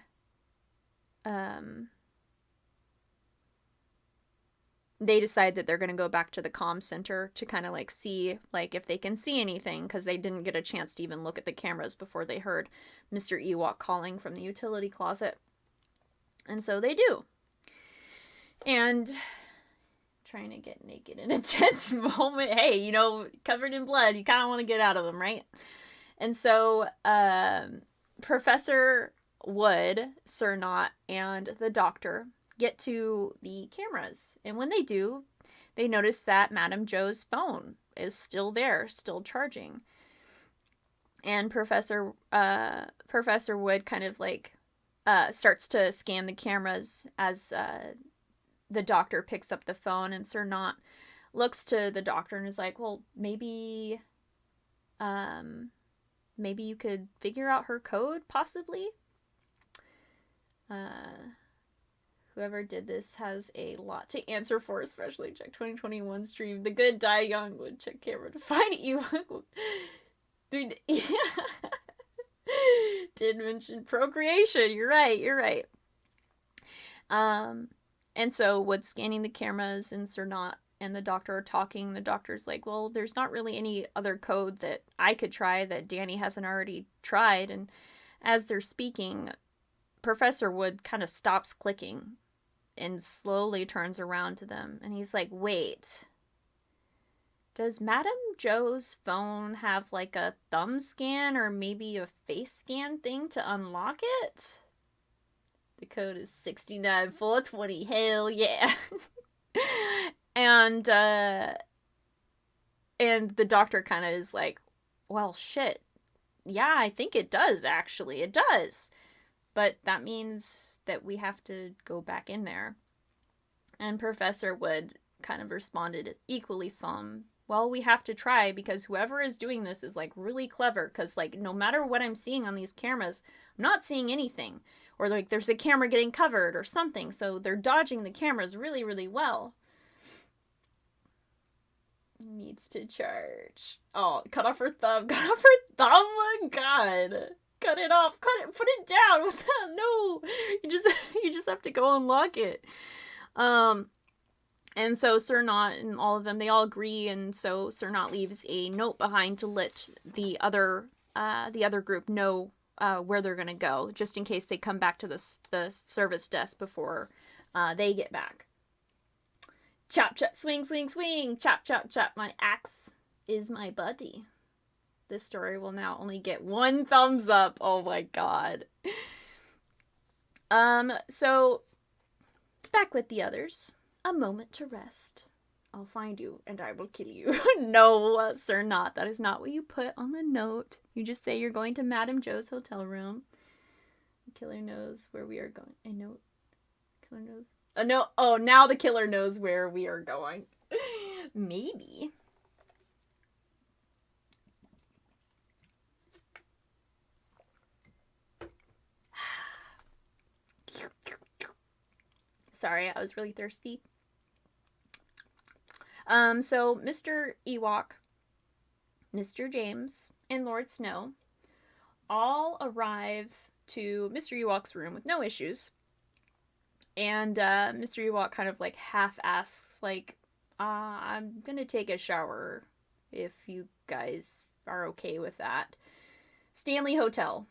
[SPEAKER 1] decide that they're going to go back to the comm center to kind of like see like if they can see anything, because they didn't get a chance to even look at the cameras before they heard Mr. Ewok calling from the utility closet. And so they do. And trying to get naked in a tense moment. Hey, you know, covered in blood, you kind of want to get out of them, right? And so Professor Wood, Sir Knot, and the doctor get to the cameras. And when they do, they notice that Madame Jo's phone is still there, still charging. And Professor Wood kind of like starts to scan the cameras as the doctor picks up the phone, and Sir Knot looks to the doctor and is like, well, maybe you could figure out her code, possibly. Whoever did this has a lot to answer for, especially check 2021 stream. The good die young would check camera to find you. Dude, yeah. Did mention procreation. You're right. And so Wood's scanning the cameras, and Sir Knot and the doctor are talking. The doctor's like, well, there's not really any other code that I could try that Danny hasn't already tried. And as they're speaking, Professor Wood kind of stops clicking. and slowly turns around to them. And he's like, wait, does Madame Joe's phone have like a thumb scan or maybe a face scan thing to unlock it? The code is 69420. Hell yeah. and the doctor kind of is like, well, shit. Yeah, I think it does, actually. It does. But that means that we have to go back in there. And Professor Wood kind of responded equally some, well, we have to try because whoever is doing this is like really clever because like no matter what I'm seeing on these cameras, I'm not seeing anything. Or like there's a camera getting covered or something. So they're dodging the cameras really, really well. Needs to charge. Oh, cut off her thumb. Cut off her thumb? Oh, God. Cut it off. Cut it. Put it down. What the? No. You just have to go unlock it. And so Sir Knot and all of them, they all agree, and so Sir Knot leaves a note behind to let the other group know where they're gonna go, just in case they come back to the service desk before they get back. Chop, chop, swing, swing, swing. Chop, chop, chop. My axe is my buddy. This story will now only get 1 thumbs up. Oh my god. So back with the others. A moment to rest. I'll find you and I will kill you. No, Sir Knot. That is not what you put on the note. You just say you're going to Madame Joe's hotel room. The killer knows where we are going. I know. Killer knows. No. Oh, now the killer knows where we are going. Maybe. Sorry, I was really thirsty. So Mr. Ewok, Mr. James, and Lord Snow all arrive to Mr. Ewok's room with no issues. And Mr. Ewok kind of like half asks, like, I'm gonna take a shower if you guys are okay with that. Stanley Hotel.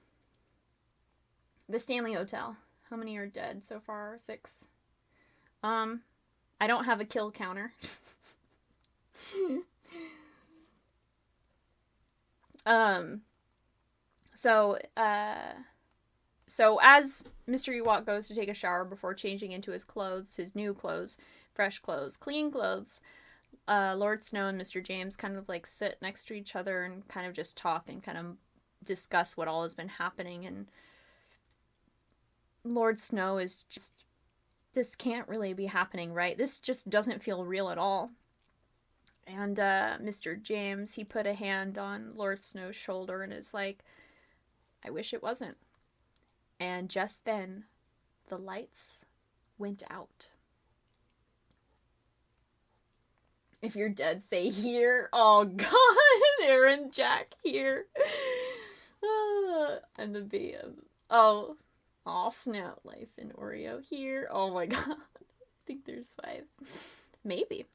[SPEAKER 1] The Stanley Hotel. How many are dead so far? 6. I don't have a kill counter. So as Mr. Ewok goes to take a shower before changing into his clothes, his new clothes, fresh clothes, clean clothes, Lord Snow and Mr. James kind of like sit next to each other and kind of just talk and kind of discuss what all has been happening. And Lord Snow is just, this can't really be happening, right? This just doesn't feel real at all. And Mr. James, he put a hand on Lord Snow's shoulder and is like, I wish it wasn't. And just then, the lights went out. If you're dead, say here. Oh god, Aaron Jack here. And the BM. Oh, snap, Life and Oreo here. Oh my god. I think there's 5. Maybe.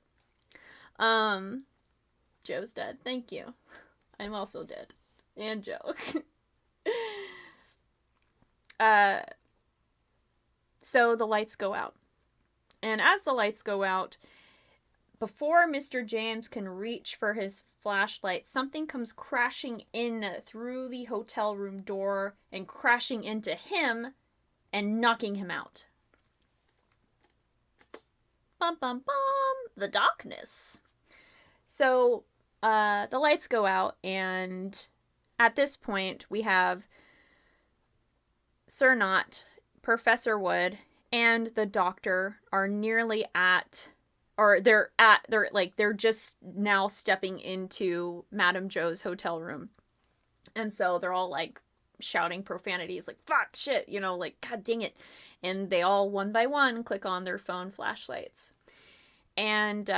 [SPEAKER 1] Joe's dead. Thank you. I'm also dead. And Joe. So the lights go out. And as the lights go out, before Mr. James can reach for his flashlight, something comes crashing in through the hotel room door and crashing into him and knocking him out. Bum, bum, bum. The darkness. So, the lights go out, and at this point, we have Sir Knot, Professor Wood, and the doctor are nearly at, or they're just now stepping into Madame Joe's hotel room. And so they're all like shouting profanities like, fuck, shit, like, god dang it. And they all one by one click on their phone flashlights. And,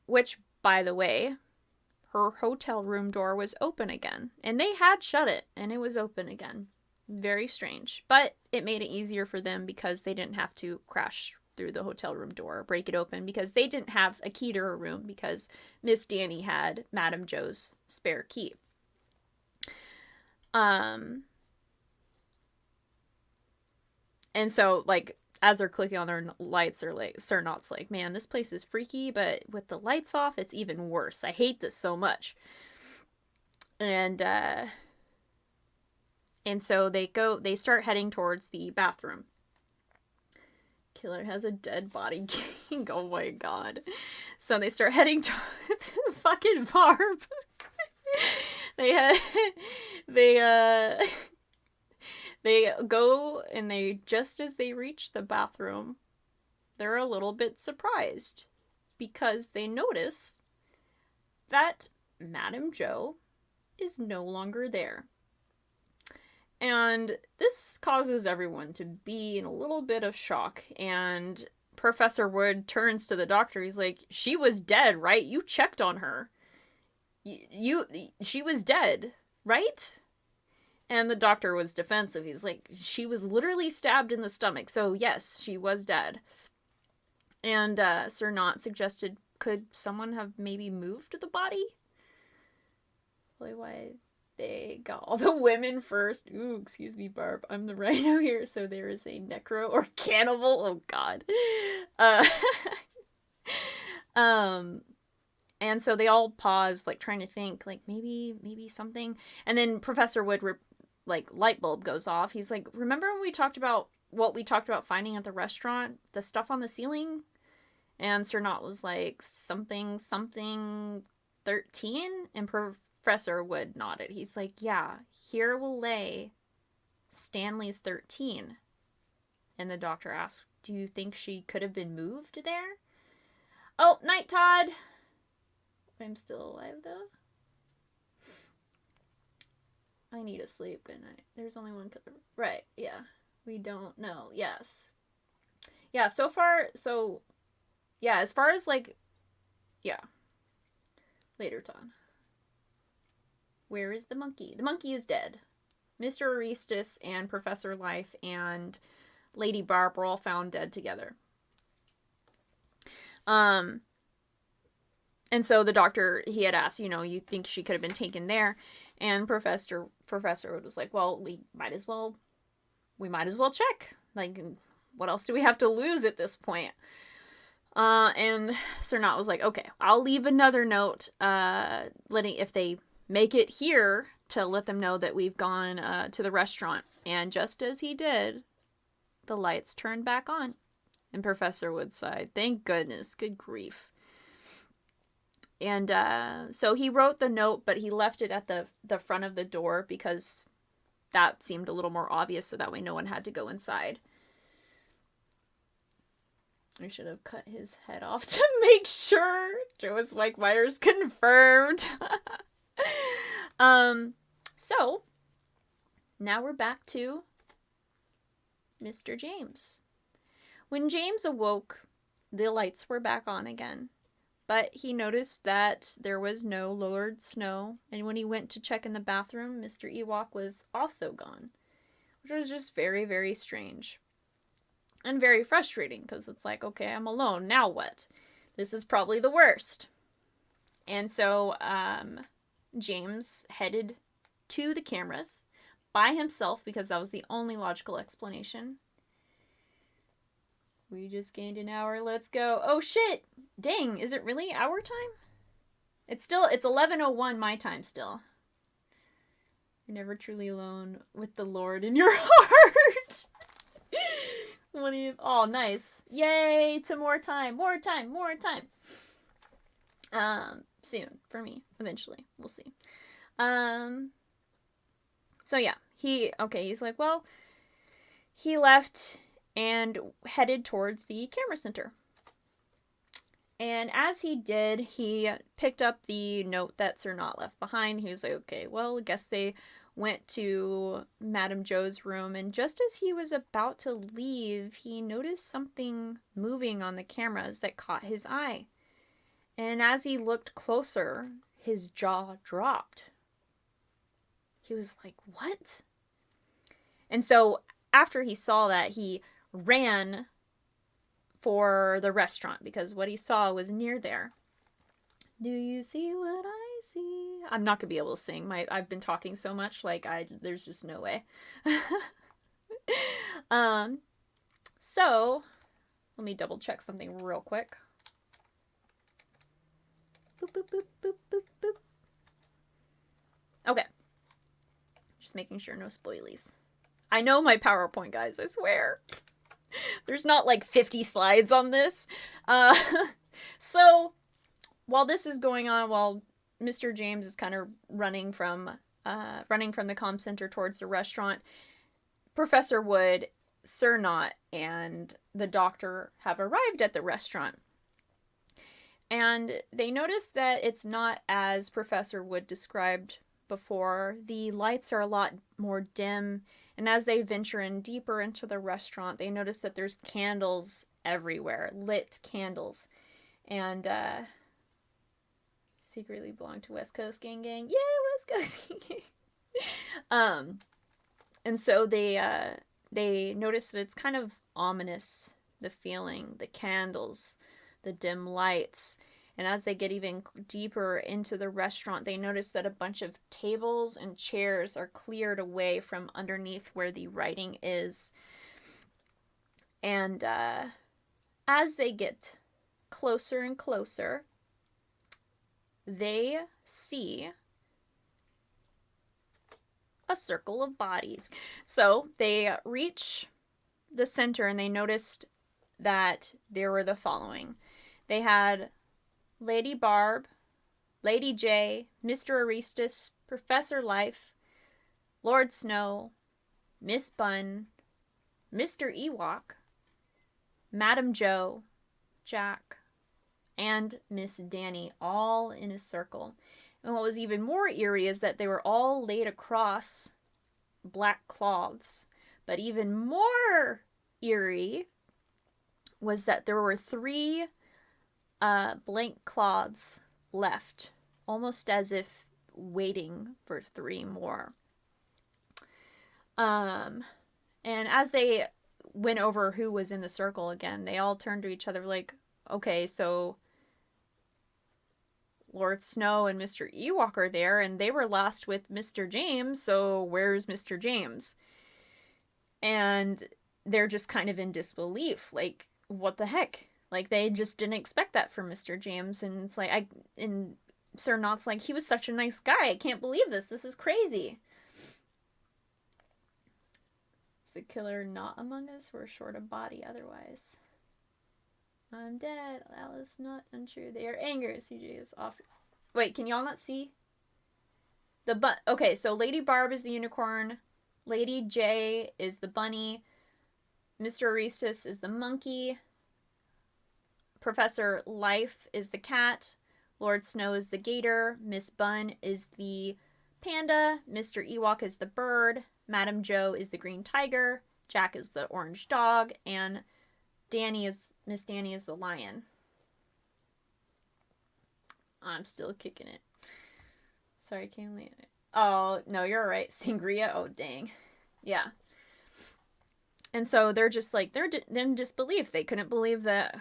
[SPEAKER 1] which, by the way, her hotel room door was open again. And they had shut it, and it was open again. Very strange. But it made it easier for them because they didn't have to crash through the hotel room door, break it open, because they didn't have a key to her room because Miss Danny had Madame Joe's spare key. And so, like, as they're clicking on their lights, they're like, Cernat's like, man, this place is freaky, but with the lights off, it's even worse. I hate this so much. And so they start heading towards the bathroom. Killer has a dead body king. Oh my god. So they start heading to fucking Barb. they go, and they, just as they reach the bathroom, they're a little bit surprised because they notice that Madame Jo is no longer there. And this causes everyone to be in a little bit of shock. And Professor Wood turns to the doctor. He's like, she was dead, right? You checked on her. She was dead, right? And the doctor was defensive. He's like, she was literally stabbed in the stomach. So yes, she was dead. And Cernat suggested, could someone have maybe moved the body? Why they got all the women first. Ooh, excuse me, Barb. I'm the rhino here. So there is a necro or cannibal. Oh God. And so they all pause, like trying to think, like maybe something. And then Professor Wood, like light bulb goes off. He's like, remember when we talked about what we talked about finding at the restaurant? The stuff on the ceiling? And Cernat was like, something 13? And Professor Wood nodded. He's like, yeah, here will lay Stanley's 13. And the doctor asked, do you think she could have been moved there? Oh, night, Todd. I'm still alive, though. I need to sleep. Good night. There's only one killer. Right, yeah. We don't know. Yes. Yeah, so far, yeah, as far as, like, yeah. Later, Todd. Where is the monkey? The monkey is dead. Mr. Aristus and Professor Life and Lady Barb were all found dead together. And so the doctor, he had asked, you think she could have been taken there? And Professor was like, well, we might as well check. Like, what else do we have to lose at this point? And Cernat was like, okay, I'll leave another note, if they make it here, to let them know that we've gone to the restaurant. And just as he did, the lights turned back on. And Professor Wood sighed, thank goodness, good grief. And so he wrote the note, but he left it at the front of the door because that seemed a little more obvious, so that way no one had to go inside. I should have cut his head off to make sure. Joas Weichmeyer's confirmed. So now we're back to Mr. James. When James awoke, the lights were back on again. But he noticed that there was no Lord Snow, and when he went to check in the bathroom, Mr. Ewok was also gone, which was just very, very strange. And very frustrating, because it's like, okay, I'm alone, now what? This is probably the worst. And so, James headed to the cameras by himself, because that was the only logical explanation. We just gained an hour, let's go. Oh shit! Dang, is it really our time? It's 11:01 my time still. You're never truly alone with the Lord in your heart. Oh, nice. Yay to more time. Soon, for me, eventually. We'll see. So yeah, he's like, well, he left and headed towards the camera center. And as he did, he picked up the note that Cernat left behind. He was like, okay, well, I guess they went to Madame Jo's room. And just as he was about to leave, he noticed something moving on the cameras that caught his eye. And as he looked closer, his jaw dropped. He was like, what? And so after he saw that, he ran for the restaurant because what he saw was near there. Do you see what I see? I'm not gonna be able to sing. I've been talking so much, there's just no way. So, let me double check something real quick. Boop, boop, boop, boop, boop, boop. Okay. Just making sure no spoilies. I know my PowerPoint, guys, I swear. There's not like 50 slides on this. So, while this is going on, while Mr. James is kind of running from the comm center towards the restaurant, Professor Wood, Sir Knot, and the doctor have arrived at the restaurant. And they notice that it's not as Professor Wood described before. The lights are a lot more dim, and as they venture in deeper into the restaurant, they notice that there's candles everywhere, lit candles. And secretly belong to West Coast Gang Gang. Yeah, West Coast Gang Gang. And so they notice that it's kind of ominous, the feeling, the candles, the dim lights. And as they get even deeper into the restaurant, they notice that a bunch of tables and chairs are cleared away from underneath where the writing is. And as they get closer and closer, they see a circle of bodies. So they reach the center and they noticed that there were the following. They had Lady Barb, Lady J, Mr. Aristus, Professor Life, Lord Snow, Miss Bunn, Mr. Ewok, Madam Joe, Jack, and Miss Danny, all in a circle. And what was even more eerie is that they were all laid across black cloths. But even more eerie was that there were 3 blank cloths left, almost as if waiting for 3 more. And as they went over who was in the circle again, they all turned to each other like, okay, so Lord Snow and Mr. Ewok are there, and they were last with Mr. James, so where's Mr. James? And they're just kind of in disbelief, like, what the heck? Like, they just didn't expect that from Mr. James, and it's like, and Sir Knot's like, he was such a nice guy, I can't believe this is crazy. Is the killer not among us? We're short of body otherwise. I'm dead. Alice not untrue. They are angry. CJ is off. Wait, can y'all not see? Okay, so Lady Barb is the unicorn. Lady J is the bunny. Mr. Aristus is the monkey. Professor Life is the cat. Lord Snow is the gator. Miss Bunn is the panda. Mr. Ewok is the bird. Madam Joe is the green tiger. Jack is the orange dog. And Miss Danny is the lion. I'm still kicking it. Sorry, can't land it. Oh, no, you're right. Sangria? Oh, dang. Yeah. And so they're just like, they're in disbelief. They couldn't believe that.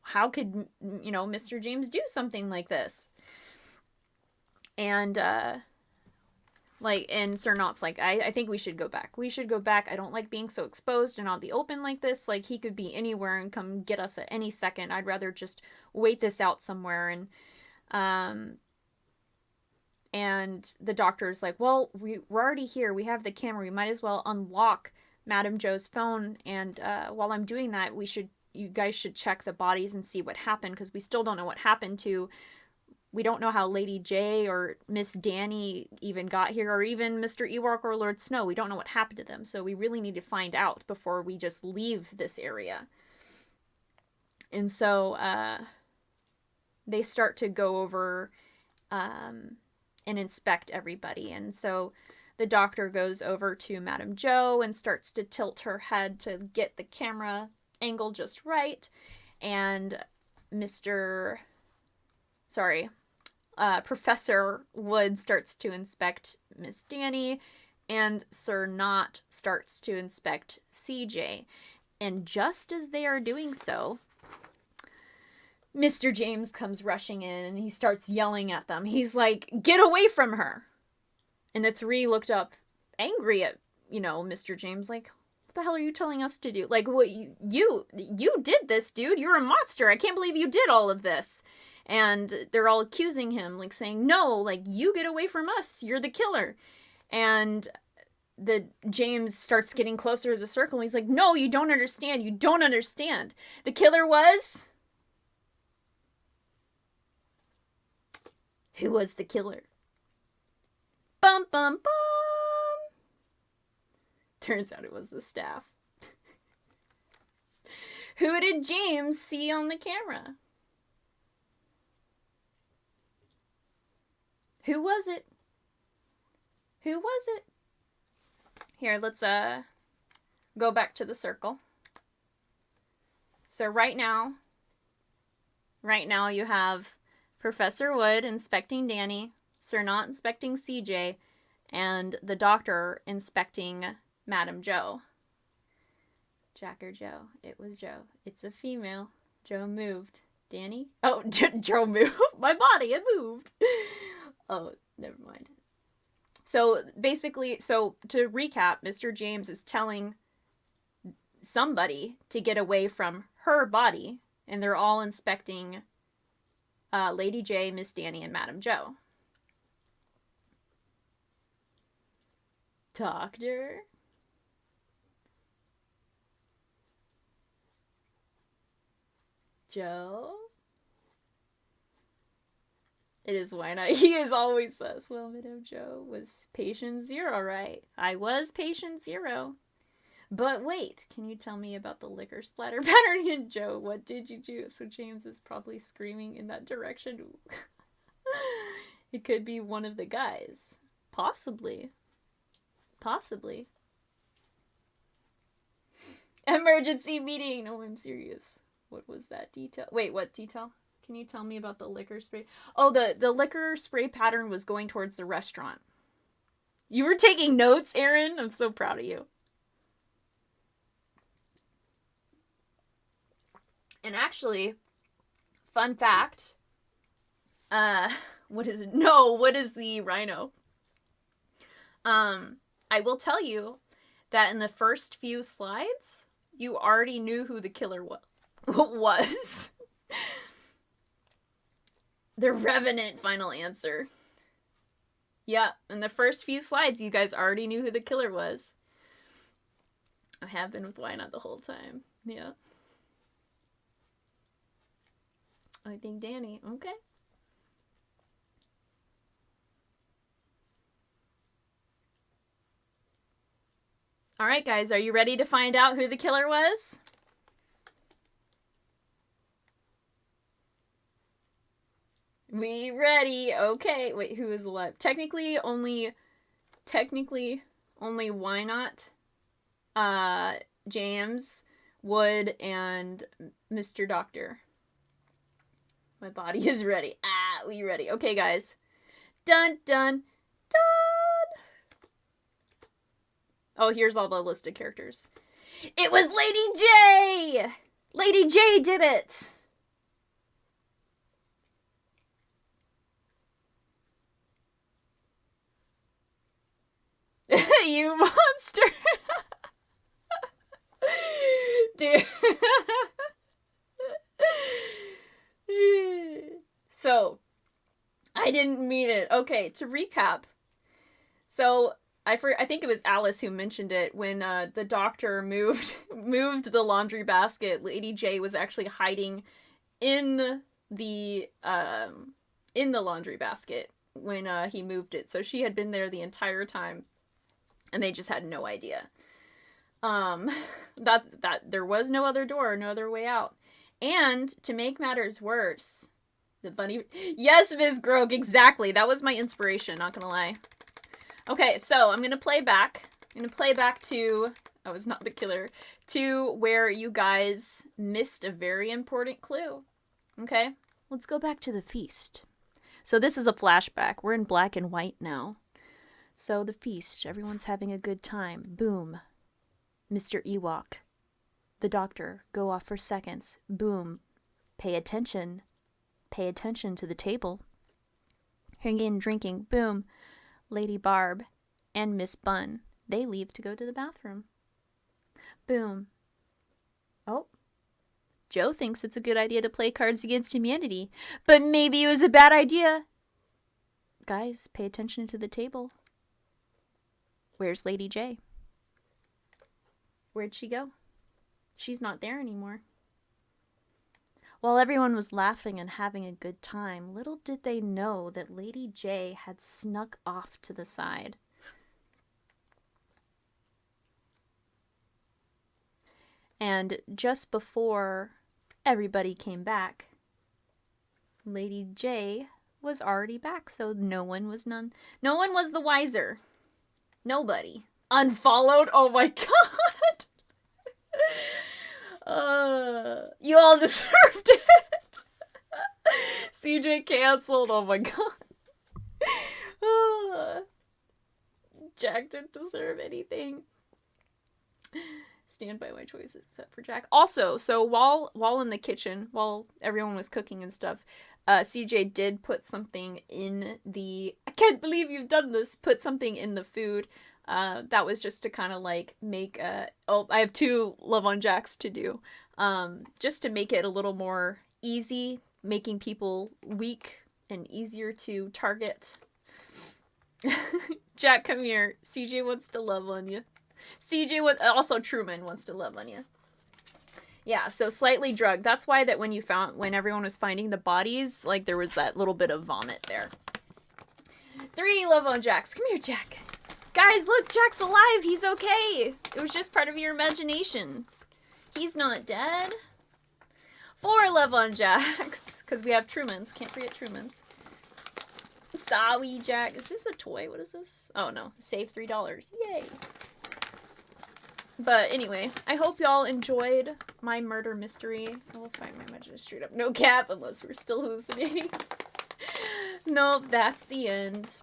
[SPEAKER 1] How could, Mr. James do something like this? And, and Sir Knot's like, I think we should go back. We should go back. I don't like being so exposed and out in the open like this. Like, he could be anywhere and come get us at any second. I'd rather just wait this out somewhere. And the doctor's like, well, we're already here. We have the camera. We might as well unlock Madam Joe's phone. And while I'm doing that, you guys should check the bodies and see what happened, because we still don't know what happened to. We don't know how Lady J or Miss Danny even got here, or even Mr. Ewok or Lord Snow. We don't know what happened to them, so we really need to find out before we just leave this area. And so they start to go over and inspect everybody. And so the doctor goes over to Madam Joe and starts to tilt her head to get the camera angle just right. And Professor Wood starts to inspect Miss Danny, and Sir Knot starts to inspect CJ. And just as they are doing so, Mr. James comes rushing in and he starts yelling at them. He's like, get away from her. And the 3 looked up angry at, Mr. James, like, what the hell are you telling us to do? Like, what you did this, dude. You're a monster. I can't believe you did all of this. And they're all accusing him, like saying, no, like, you get away from us. You're the killer. And the James starts getting closer to the circle, and he's like, no, you don't understand. You don't understand. The killer was... Who was the killer? Bum, bum, bum. Turns out it was the staff. Who did James see on the camera? Who was it? Who was it? Here, let's go back to the circle. So right now you have Professor Wood inspecting Danny, Sir Not inspecting CJ, and the doctor inspecting Madam Jo. Jack or Joe? It was Joe. It's a female. Joe moved. Danny? Oh, Joe moved. My body, it moved. Oh, never mind. So basically, to recap, Mr. James is telling somebody to get away from her body, and they're all inspecting Lady J, Miss Danny, and Madam Jo. Doctor? Joe? It is Wynot. He is always says, well, Madame Jo was patient 0, right? I was patient 0. But wait, can you tell me about the liquor splatter pattern in Joe? What did you do? So James is probably screaming in that direction. It could be one of the guys. Possibly. Possibly. Emergency meeting! No, I'm serious. What was that detail? Wait, what detail? Can you tell me about the liquor spray? Oh, the liquor spray pattern was going towards the restaurant. You were taking notes, Aaron? I'm so proud of you. And actually, fun fact. What is it? No, what is the rhino? I will tell you that in the first few slides, you already knew who the killer was. The Revenant final answer. Yeah, in the first few slides, you guys already knew who the killer was. I have been with Wynot the whole time. Yeah. I think Danny. Okay. Alright, guys, are you ready to find out who the killer was? We ready. Okay. Wait, who is alive? Technically only Wynot, James, Wood, and Mr. Doctor. My body is ready. We ready. Okay, guys. Dun, dun, dun! Oh, here's all the list of characters. It was Lady J! Lady J did it! You monster! Dude. So, I didn't mean it. Okay, to recap. So, I think it was Alice who mentioned it when the doctor moved the laundry basket. Lady J was actually hiding in the laundry basket when he moved it. So she had been there the entire time, and they just had no idea. That there was no other door, no other way out. And to make matters worse, the bunny. Yes, Ms. Grog, exactly. That was my inspiration. Not gonna lie. Okay, so I'm gonna play back. I'm gonna play back to, I was not the killer, to where you guys missed a very important clue. Okay, let's go back to the feast. So this is a flashback. We're in black and white now. So the feast, everyone's having a good time. Boom. Mr. Ewok. The doctor, go off for seconds. Boom. Pay attention. Pay attention to the table. Again, drinking. Boom. Lady Barb and Miss Bunn, they leave to go to the bathroom. Boom. Oh. Joe thinks it's a good idea to play Cards Against Humanity, but maybe it was a bad idea. Guys, pay attention to the table. Where's Lady J? Where'd she go? She's not there anymore. While everyone was laughing and having a good time, little did they know that Lady J had snuck off to the side. And just before everybody came back, Lady J was already back, so no one was the wiser. Nobody. Unfollowed? Oh my god! You all deserved it! CJ canceled, oh my god. Jack didn't deserve anything. Stand by my choice except for Jack. Also, so while in the kitchen, while everyone was cooking and stuff, CJ did put something in the... I can't believe you've done this! Put something in the food. That was just to kind of like make a... Oh, I have 2 Love on Jacks to do. Just to make it a little more easy, making people weak and easier to target. Jack, come here. CJ wants to love on you. Also Truman wants to love on you. Yeah, so slightly drugged. That's why that when everyone was finding the bodies, like there was that little bit of vomit there. 3 Love on Jacks. Come here, Jack. Guys, look, Jack's alive. He's okay. It was just part of your imagination. He's not dead. 4 Love on Jacks. Because we have Truman's. Can't forget Truman's. Sorry, Jack. Is this a toy? What is this? Oh, no. Save $3. Yay. But anyway, I hope y'all enjoyed my murder mystery. I will find my imagination straight up. No cap, unless we're still hallucinating. No, that's the end.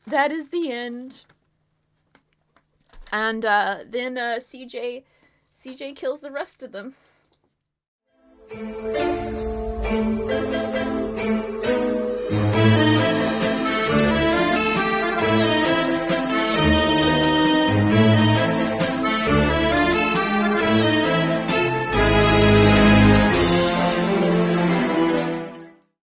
[SPEAKER 1] That is the end. And then CJ kills the rest of them.